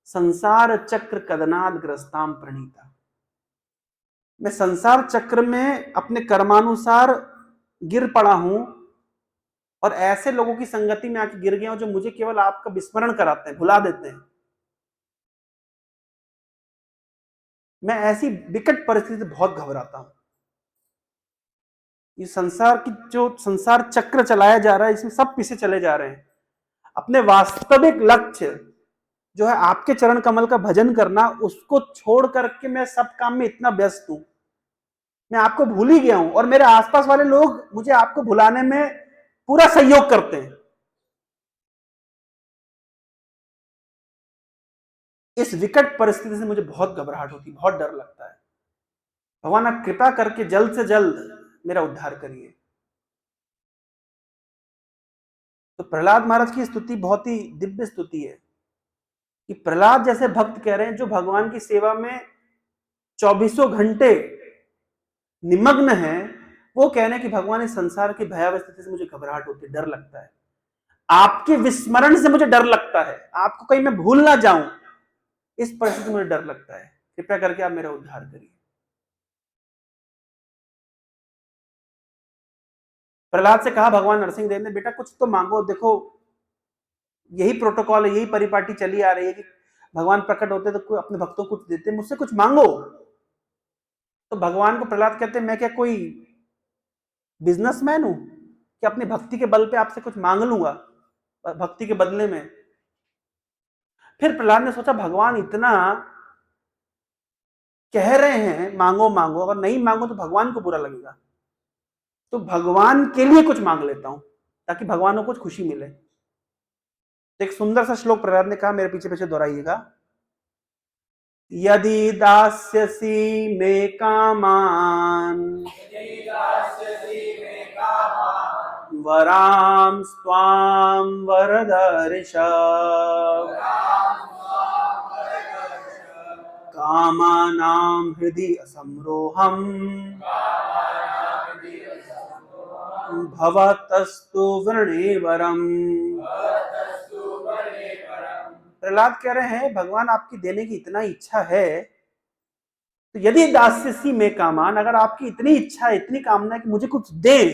संसार चक्र कदनाद ग्रस्ताम प्रणीता। मैं संसार चक्र में अपने कर्मानुसार गिर पड़ा हूं, और ऐसे लोगों की संगति में आके गिर गया हूं जो मुझे केवल आपका विस्मरण कराते हैं, भुला देते हैं। मैं ऐसी विकट परिस्थिति से बहुत घबराता हूं। ये संसार की जो संसार चक्र चलाया जा रहा है, इसमें सब पीछे चले जा रहे हैं। अपने वास्तविक लक्ष्य जो है आपके चरण कमल का भजन करना, उसको छोड़ करके मैं सब काम में इतना व्यस्त हूं, मैं आपको भूल ही गया हूं। और मेरे आसपास वाले लोग मुझे आपको भुलाने में पूरा सहयोग करते हैं। इस विकट परिस्थिति से मुझे बहुत घबराहट होती, बहुत डर लगता है। भगवान आप कृपा करके जल्द से जल्द मेरा उद्धार करिए। तो प्रहलाद महाराज की स्तुति बहुत ही दिव्य स्तुति है कि प्रहलाद जैसे भक्त कह रहे हैं जो भगवान की सेवा में चौबीसों घंटे निमग्न है, वो कह रहे हैं कि भगवान इस संसार की भयावह स्थिति से मुझे घबराहट होती है, डर लगता है। आपके विस्मरण से मुझे डर लगता है, आपको कहीं मैं भूल ना जाऊं, इस परिस्थिति से मुझे डर लगता है। कृपया करके आप मेरा उद्धार करिए। प्रहलाद से कहा भगवान नरसिंह देव ने, बेटा कुछ तो मांगो। देखो यही प्रोटोकॉल है, यही परिपाटी चली आ रही है कि भगवान प्रकट होते तो कोई अपने भक्तों को कुछ देते, मुझसे कुछ मांगो। तो भगवान को प्रहलाद कहते हैं, मैं क्या कोई बिजनेसमैन हूं कि अपनी भक्ति के बल पे आपसे कुछ मांग लूंगा भक्ति के बदले में। फिर प्रहलाद ने सोचा भगवान इतना कह रहे हैं मांगो मांगो, अगर नहीं मांगो तो भगवान को बुरा लगेगा, तो भगवान के लिए कुछ मांग लेता हूं ताकि भगवान को कुछ खुशी मिले। तो एक सुंदर सा श्लोक प्रहलाद ने कहा, मेरे पीछे पीछे दोहराइएगा। यदि दास्यसि मे कामान वरां स्वां वरदर्शव कामानां हृदि असमरोहम् भवतस्तु वृणेवरम्। प्रहलाद कह रहे हैं भगवान आपकी देने की इतना इच्छा है, तो यदि दास्यसि में कामान, अगर आपकी इतनी इच्छा है, इतनी कामना है कि मुझे कुछ दे,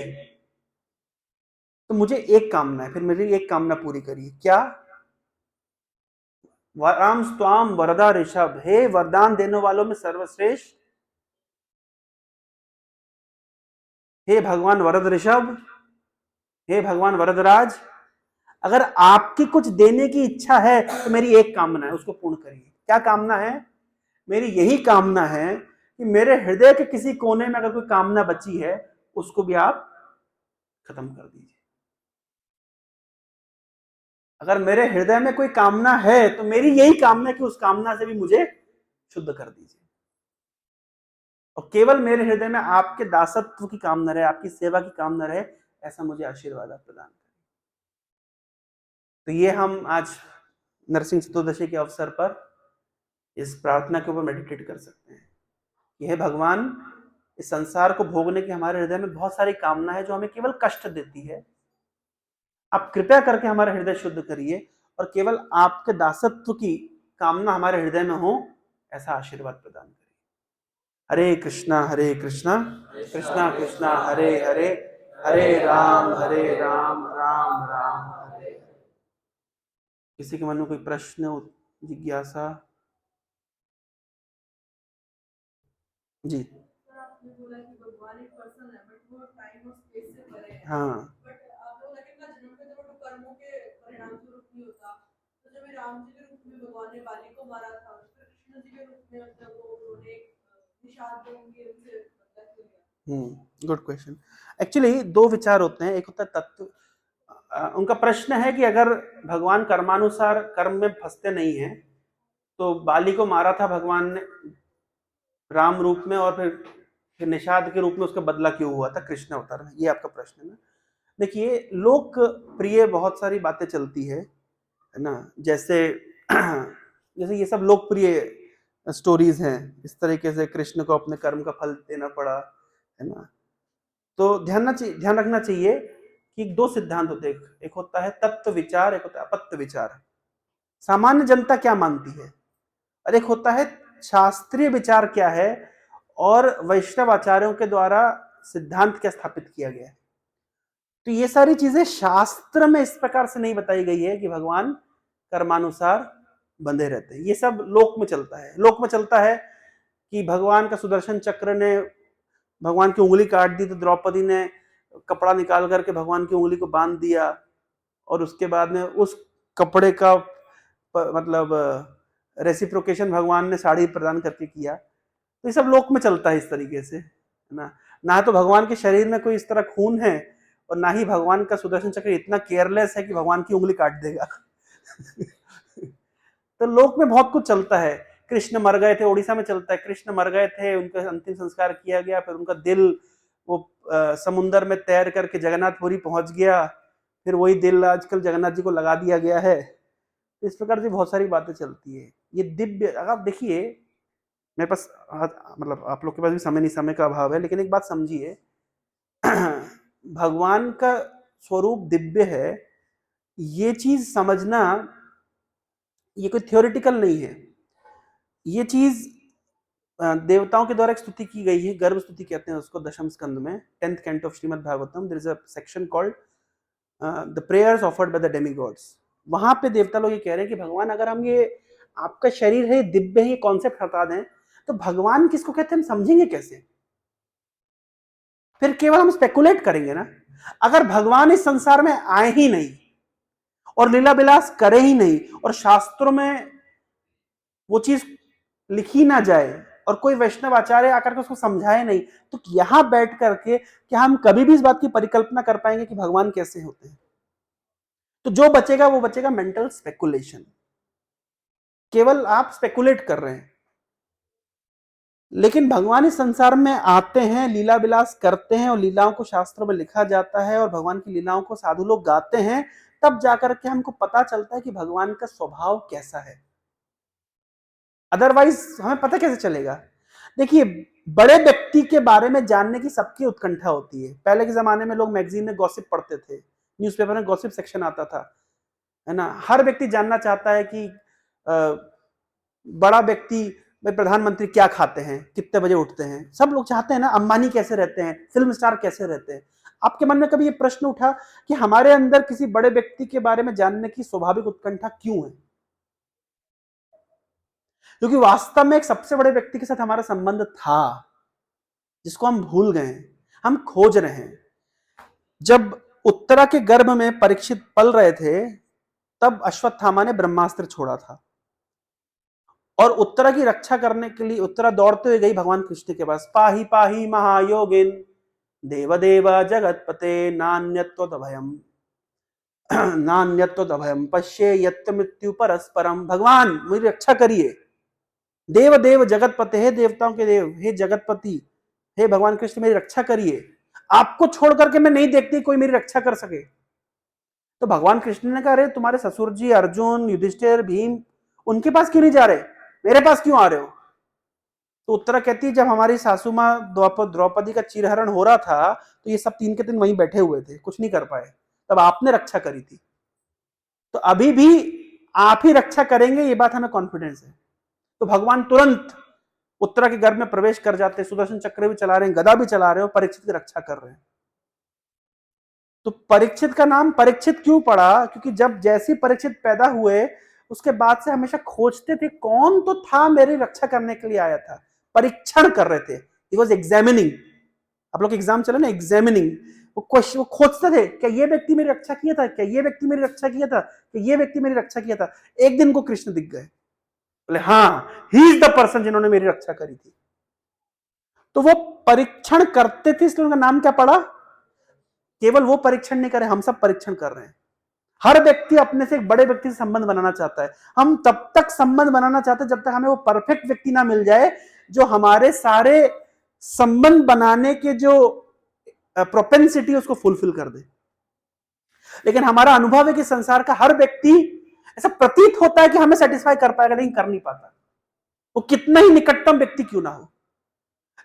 तो मुझे एक कामना है, फिर मेरी एक कामना पूरी करिए। क्या? वराम स्वाम वरदा ऋषभ, हे वरदान देने वालों में सर्वश्रेष्ठ, हे भगवान वरद ऋषभ, हे भगवान वरदराज, अगर आपकी कुछ देने की इच्छा है तो मेरी एक कामना है, उसको पूर्ण करिए। क्या कामना है? मेरी यही कामना है कि मेरे हृदय के किसी कोने में अगर कोई कामना बची है, उसको भी आप खत्म कर दीजिए। अगर मेरे हृदय में कोई कामना है तो मेरी यही कामना है कि उस कामना से भी मुझे शुद्ध कर दीजिए, और केवल मेरे हृदय में आपके दासत्व की कामना रहे, आपकी सेवा की कामना रहे, ऐसा मुझे आशीर्वाद आप प्रदान करें। तो ये हम आज नरसिंह चतुर्दशी के अवसर पर इस प्रार्थना के ऊपर मेडिटेट कर सकते हैं। यह भगवान, इस संसार को भोगने की हमारे हृदय में बहुत सारी कामना है जो हमें केवल कष्ट देती है। आप कृपया करके हमारा हृदय शुद्ध करिए और केवल आपके दासत्व की कामना हमारे हृदय में हो, ऐसा आशीर्वाद प्रदान करिए। हरे कृष्णा कृष्णा कृष्णा हरे हरे, हरे राम राम राम हरे। किसी के मन में कोई प्रश्न, जिज्ञासा? जी। आपने बोला कि भगवान एक पर्सन है, बट वो टाइम और स्पेस से परे है। हाँ। बट आपने बोला कि जन्म पे तो कर्मों के परिणाम स्वरूप नहीं होता, तो जब राम जी के रूप में भगवान ने बाली को मारा था, फिर कृष्ण जी के रूप में मतलब वो उन्होंने निषाद देंगे उनसे मतलब क्यों? Good question. एक्चुअली दो विचार होते हैं, एक होता है तत्व। उनका प्रश्न है कि अगर भगवान कर्मानुसार कर्म में फंसते नहीं है, तो बाली को मारा था भगवान ने राम रूप में, और फिर निषाद के रूप में उसका बदला क्यों हुआ था कृष्ण अवतार में? ये आपका प्रश्न है ना। देखिए, लोकप्रिय बहुत सारी बातें चलती है ना, जैसे जैसे ये सब लोकप्रिय स्टोरीज हैं, इस तरीके से कृष्ण को अपने कर्म का फल देना पड़ा, है ना। तो ध्यान रखना चाहिए कि दो सिद्धांत होते हैं, एक होता है तत्व विचार, एक होता है अपत्य विचार। सामान्य जनता क्या मानती है, और एक होता है शास्त्रीय विचार क्या है, और वैष्णव आचार्यों के द्वारा सिद्धांत क्या स्थापित किया गया है। तो ये सारी चीजें शास्त्र में इस प्रकार से नहीं बताई गई है कि भगवान कर्मानुसार बंधे रहते हैं। ये सब लोक में चलता है। लोक में चलता है कि भगवान का सुदर्शन चक्र ने भगवान की उंगली काट दी, तो द्रौपदी ने कपड़ा निकाल करके भगवान की उंगली को बांध दिया, और उसके बाद में उस कपड़े का मतलब रेसिप्रोकेशन भगवान ने साड़ी प्रदान करके किया। तो ये सब लोक में चलता है इस तरीके से, है ना। ना तो भगवान के शरीर में कोई इस तरह खून है, और ना ही भगवान का सुदर्शन चक्र इतना केयरलेस है कि भगवान की उंगली काट देगा। तो लोक में बहुत कुछ चलता है। कृष्ण मर गए थे, उड़ीसा में चलता है, कृष्ण मर गए थे, उनका अंतिम संस्कार किया गया, फिर उनका दिल वो समुंदर में तैर करके जगन्नाथपुरी पहुंच गया, फिर वही दिल आजकल जगन्नाथ जी को लगा दिया गया है। इस प्रकार से बहुत सारी बातें चलती है। ये दिव्य, अगर आप देखिए, मेरे पास मतलब आप लोग के पास भी समय का अभाव है, लेकिन एक बात समझिए, भगवान का स्वरूप दिव्य है, ये चीज समझना, ये कोई थ्योरेटिकल नहीं है। ये चीज देवताओं के द्वारा एक स्तुति की गई है, गर्भ स्तुति कहते हैं उसको, दशम स्कंद में 10th canto of Srimad Bhagavatam, there is a section called the prayers offered by the demigods. वहां पे देवता लोग ये कह रहे हैं कि भगवान, अगर हम ये आपका शरीर है दिव्य है, ये कॉन्सेप्ट हटा दें, तो भगवान किसको कहते हैं हम समझेंगे कैसे? फिर केवल हम स्पेकुलेट करेंगे ना। अगर भगवान इस संसार में आए ही नहीं और लीला विलास करे ही नहीं, और शास्त्रों में वो चीज लिखी ना जाए, और कोई वैष्णव आचार्य आकर के उसको समझाए नहीं, तो यहां बैठ करके क्या हम कभी भी इस बात की परिकल्पना कर पाएंगे कि भगवान कैसे होते हैं? तो जो बचेगा वो बचेगा मेंटल स्पेकुलेशन। केवल आप स्पेकुलेट कर रहे हैं। लेकिन भगवान इस संसार में आते हैं, लीला विलास करते हैं, और लीलाओं को शास्त्रों में लिखा जाता है, और भगवान की लीलाओं को साधु लोग गाते हैं, तब जाकर के हमको पता चलता है कि भगवान का स्वभाव कैसा है। अदरवाइज हमें पता कैसे चलेगा? देखिए, बड़े व्यक्ति के बारे में जानने की सबकी उत्कंठा होती है। पहले के जमाने में लोग मैगजीन में गॉसिप पढ़ते थे, न्यूज़पेपर में गॉसिप सेक्शन आता था, है ना। हर व्यक्ति जानना चाहता है कि बड़ा व्यक्ति, प्रधानमंत्री क्या खाते हैं, कितने बजे उठते हैं, सब लोग चाहते हैं ना। अंबानी कैसे रहते हैं, फिल्म स्टार कैसे रहते हैं। आपके मन में कभी ये प्रश्न उठा कि हमारे अंदर किसी बड़े व्यक्ति के बारे में जानने की स्वाभाविक उत्कंठा क्यों है? क्योंकि वास्तव में एक सबसे बड़े व्यक्ति के साथ हमारा संबंध था, जिसको हम भूल गए, हम खोज रहे हैं। जब उत्तरा के गर्भ में परीक्षित पल रहे थे, तब अश्वत्थामा ने ब्रह्मास्त्र छोड़ा था, और उत्तरा की रक्षा करने के लिए उत्तरा दौड़ते हुए गई भगवान कृष्ण के पास। पाही पाही महायोगिन देवदेव जगतपते नान्यत्वदभयम नान्यत्वदभयम पश्ये यत् मृत्यु परस्परम। भगवान मेरी रक्षा करिए। देव देव जगतपते, हे देवताओं के देव, हे जगतपति, हे भगवान कृष्ण मेरी रक्षा करिए। आपको छोड़ करके मैं नहीं देखती कोई मेरी रक्षा कर सके। तो भगवान कृष्ण ने कहा, अरे तुम्हारे ससुर जी अर्जुन, युधिष्ठिर, भीम, उनके पास क्यों नहीं जा रहे, मेरे पास क्यों आ रहे हो? तो उत्तरा कहती है, जब हमारी सासू माँ द्रौपदी का चीरहरण हो रहा था, तो ये सब 3 के 3 वहीं बैठे हुए थे, कुछ नहीं कर पाए, तब आपने रक्षा करी थी। तो अभी भी आप ही रक्षा करेंगे, ये बात हमें कॉन्फिडेंस है। तो भगवान तुरंत उत्तरा के गर्भ में प्रवेश कर जाते हैं, सुदर्शन चक्र भी चला रहे हैं, गदा भी चला रहे हैं, और परीक्षित की रक्षा कर रहे हैं। तो परीक्षित का नाम परीक्षित क्यों पड़ा? क्योंकि जब जैसे परीक्षित पैदा हुए, उसके बाद से हमेशा खोजते थे कौन तो था मेरी रक्षा करने के लिए आया था। परीक्षण कर रहे थे, ही वॉज एग्जामिनिंग। आप लोग एग्जाम चले ना, एग्जामिनिंग, वो खोजते थे, क्या ये व्यक्ति मेरी रक्षा किया था, क्या ये व्यक्ति मेरी रक्षा किया था, क्या ये व्यक्ति मेरी रक्षा किया था। एक दिन को कृष्ण दिख गए, बोले हाँ, ही इज द पर्सन जिन्होंने मेरी रक्षा करी थी। तो वो परीक्षण करते थे, इसलिए उनका नाम क्या पड़ा? केवल वो परीक्षण नहीं करे, हम सब परीक्षण कर रहे हैं। हर व्यक्ति अपने से एक बड़े व्यक्ति से संबंध बनाना चाहता है। हम तब तक संबंध बनाना चाहते हैं जब तक हमें वो परफेक्ट व्यक्ति ना मिल जाए, जो हमारे सारे संबंध बनाने के जो प्रोपेंसिटी उसको फुलफिल कर दे। लेकिन हमारा अनुभव है कि संसार का हर व्यक्ति, ऐसा प्रतीत होता है कि हमें सेटिस्फाई कर पाएगा, लेकिन कर नहीं पाता, वो कितना ही निकटतम व्यक्ति क्यों ना हो।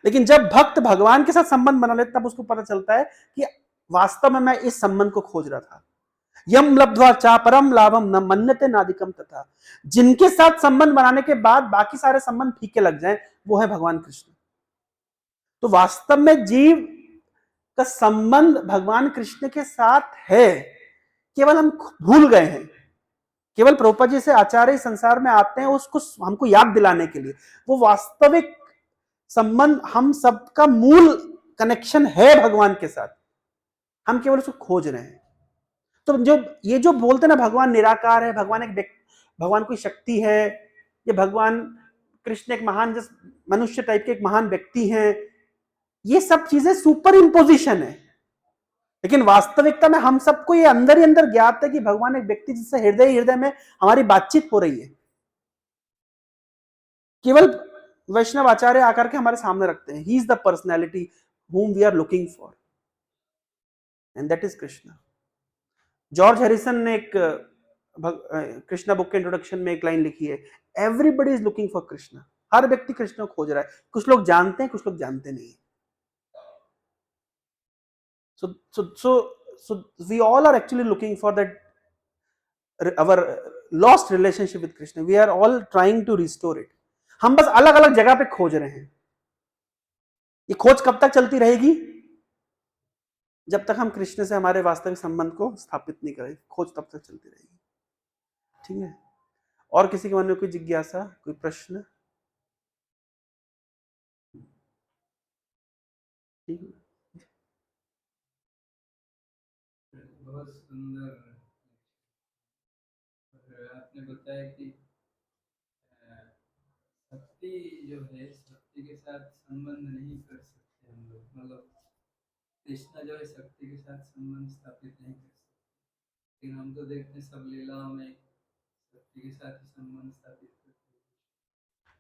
लेकिन जब भक्त भगवान के साथ संबंध बना ले, तब उसको पता चलता है कि वास्तव में मैं इस संबंध को खोज रहा था। यम लब्ध्वा चा परम लाभम न मन्यते नादिकम तथा। जिनके साथ संबंध बनाने के बाद बाकी सारे संबंध फीके लग जाएं, वो है भगवान कृष्ण। तो वास्तव में जीव का संबंध भगवान कृष्ण के साथ है, केवल हम भूल गए हैं। केवल प्रभुपाद जी से आचार्य संसार में आते हैं उसको हमको याद दिलाने के लिए। वो वास्तविक संबंध हम सबका मूल कनेक्शन है भगवान के साथ, हम केवल उसको खोज रहे हैं। तो जो ये जो बोलते हैं ना भगवान निराकार है, भगवान कोई शक्ति है, ये भगवान कृष्ण एक महान मनुष्य टाइप के एक महान व्यक्ति हैं, ये सब चीजें सुपर इम्पोजिशन है। लेकिन वास्तविकता में हम सबको ये अंदर ही अंदर ज्ञात है कि भगवान एक व्यक्ति जिससे हृदय हृदय में हमारी बातचीत हो रही है। केवल वैष्णव आचार्य आकर के हमारे सामने रखते हैं, ही is the personality whom we are looking for, and that is Krishna. George Harrison ने एक कृष्णा बुक के इंट्रोडक्शन में एक लाइन लिखी है, everybody is looking for Krishna. हर व्यक्ति कृष्ण को खोज रहा है। कुछ लोग जानते हैं, कुछ लोग जानते नहीं। So we all are actually looking for that our lost relationship with Krishna. We are all trying to restore it. हम बस अलग अलग जगह पे खोज रहे हैं। ये खोज कब तक चलती रहेगी? जब तक हम कृष्ण से हमारे वास्तविक संबंध को स्थापित नहीं करें, खोज तब तक चलती रहेगी। ठीक है, और किसी के मन में कोई जिज्ञासा, कोई प्रश्न? ठीक है, बहुत सुंदर आपने बताया कि शक्ति जो है, शक्ति के साथ संबंध नहीं कर सकते हम लोग, मतलब कृष्णा जो है शक्ति के साथ संबंध स्थापित नहीं कर सकते, लेकिन हम तो देखते हैं सब लीलाओं में शक्ति के साथ ही संबंध स्थापित करते हैं।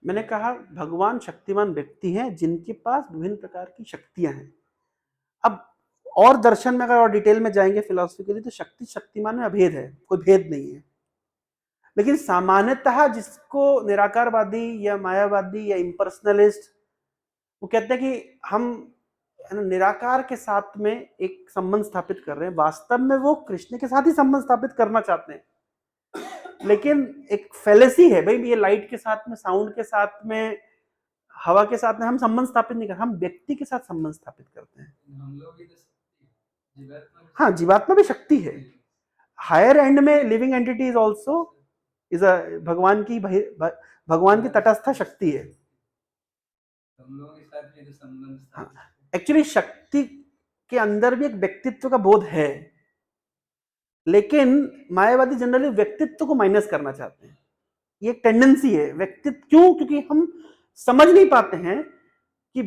मैंने कहा भगवान शक्तिमान व्यक्ति हैं जिनके पास विभिन्न प्रकार की शक्तियां हैं। अब और दर्शन में अगर और डिटेल में जाएंगे फिलॉसफिकली, तो शक्ति शक्तिमान में अभेद है, कोई भेद नहीं है। लेकिन सामान्यतः जिसको निराकारवादी या मायावादी या इम्पर्सनलिस्ट, वो कहते हैं कि हम निराकार के साथ में एक संबंध स्थापित कर रहे हैं, वास्तव में वो कृष्ण के साथ ही संबंध स्थापित करना चाहते हैं। लेकिन एक फेलेसी है भाई, ये लाइट के साथ में, साउंड के साथ में, हवा के साथ में हम संबंध स्थापित नहीं करते, हम व्यक्ति के साथ संबंध स्थापित करते हैं। हम लोग भी तो जीवात्मा, हाँ, जीवात्मा भी शक्ति है। हायर एंड में living entity is also is भगवान की तटस्थ शक्ति है। हम लोगों के साथ भी तो संबंध। हाँ, एक्चुअली शक्ति के अंदर भी एक व्यक्तित्व का बोध है, लेकिन मायावादी जनरली व्यक्तित्व को माइनस करना चाहते हैं। ये एक टेंडेंसी है व्यक्तित्व, क्यों? क्योंकि हम समझ नहीं पाते हैं कि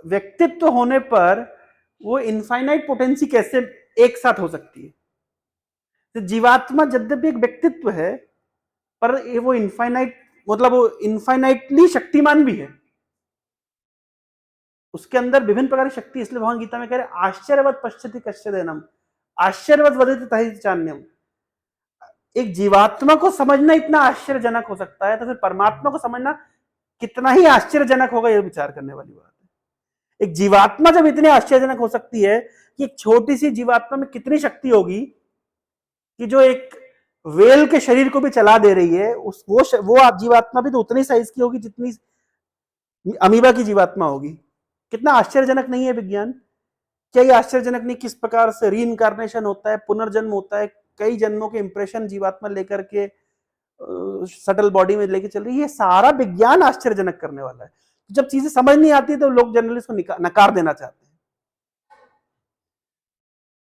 व्यक्तित्व होने पर वो इनफाइनाइट पोटेंसी कैसे एक साथ हो सकती है। तो जीवात्मा यद्यपि एक व्यक्तित्व है, पर वो इनफाइनाइट, मतलब वो इनफाइनाइटली शक्तिमान भी है। उसके अंदर विभिन्न प्रकार की शक्ति, इसलिए भगवान गीता में कह रहे आश्चर्यवत पश्यति कश्चिदेनम, आश्चर्यवत वदति तहि चान्यम। एक जीवात्मा को समझना इतना आश्चर्यजनक हो सकता है, तो फिर परमात्मा को समझना कितना ही आश्चर्यजनक होगा, यह विचार करने वाली बात है। एक जीवात्मा जब इतनी आश्चर्यजनक हो सकती है कि एक छोटी सी जीवात्मा में कितनी शक्ति होगी कि जो एक वेल के शरीर को भी चला दे रही है, वो जीवात्मा भी तो उतनी साइज की होगी जितनी अमीबा की जीवात्मा होगी। कितना आश्चर्यजनक नहीं है विज्ञान? क्या ये आश्चर्यजनक नहीं किस प्रकार से रीइंकार्नेशन होता है, पुनर्जन्म होता है, कई जन्मों के इंप्रेशन जीवात्मा लेकर के सटल बॉडी में लेके चल रही है। ये सारा विज्ञान आश्चर्यजनक करने वाला है। जब चीजें समझ नहीं आती तो लोग जनरली इसको नकार देना चाहते हैं।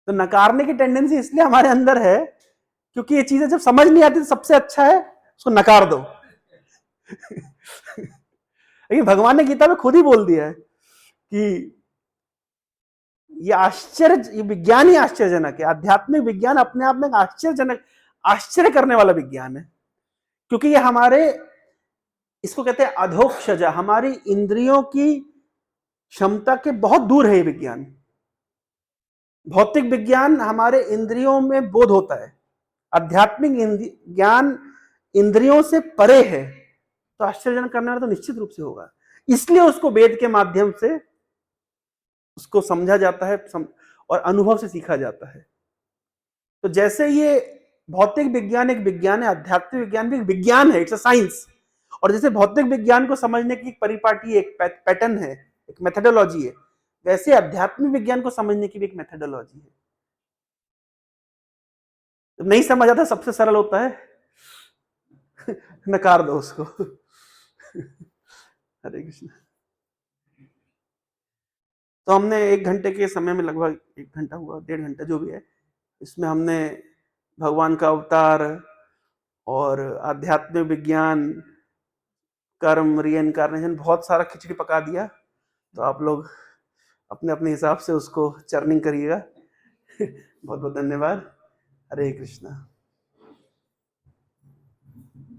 तो नकारने की टेंडेंसी इसलिए हमारे अंदर है क्योंकि ये चीजें जब समझ नहीं आती तो सबसे अच्छा है उसको नकार दो। लेकिन भगवान ने गीता में खुद ही बोल दिया है कि ये विज्ञान ही आश्चर्यजनक है। आध्यात्मिक विज्ञान अपने आप में आश्चर्य करने वाला विज्ञान है, क्योंकि ये हमारे, इसको कहते हैं अधोक्षज, हमारी इंद्रियों की क्षमता के बहुत दूर है ये विज्ञान। भौतिक विज्ञान हमारे इंद्रियों में बोध होता है, आध्यात्मिक ज्ञान इंद्रियों से परे है। तो आश्चर्यजनक करने वाला तो निश्चित रूप से होगा, इसलिए उसको वेद के माध्यम से उसको समझा जाता है और अनुभव से सीखा जाता है। तो जैसे ये भौतिक विज्ञान एक विज्ञान है, आध्यात्मिक विज्ञान भी एक विज्ञान है, इट्स अ साइंस। और जैसे भौतिक विज्ञान को समझने की एक परिपाटी, एक पैटर्न है, एक मेथोडोलॉजी है, वैसे आध्यात्मिक विज्ञान को समझने की भी एक मेथोडोलॉजी है। जब नहीं समझ आता सबसे सरल होता है नकार दो उसको। हरे कृष्ण। तो हमने 1 घंटे के समय में, लगभग 1 घंटा हुआ, 1.5 घंटा जो भी है, इसमें हमने भगवान का अवतार और आध्यात्मिक विज्ञान, कर्म, रीइंकार्नेशन, बहुत सारा खिचड़ी पका दिया। तो आप लोग अपने-अपने हिसाब से उसको चर्निंग करिएगा। बहुत-बहुत धन्यवाद। हरे कृष्णा।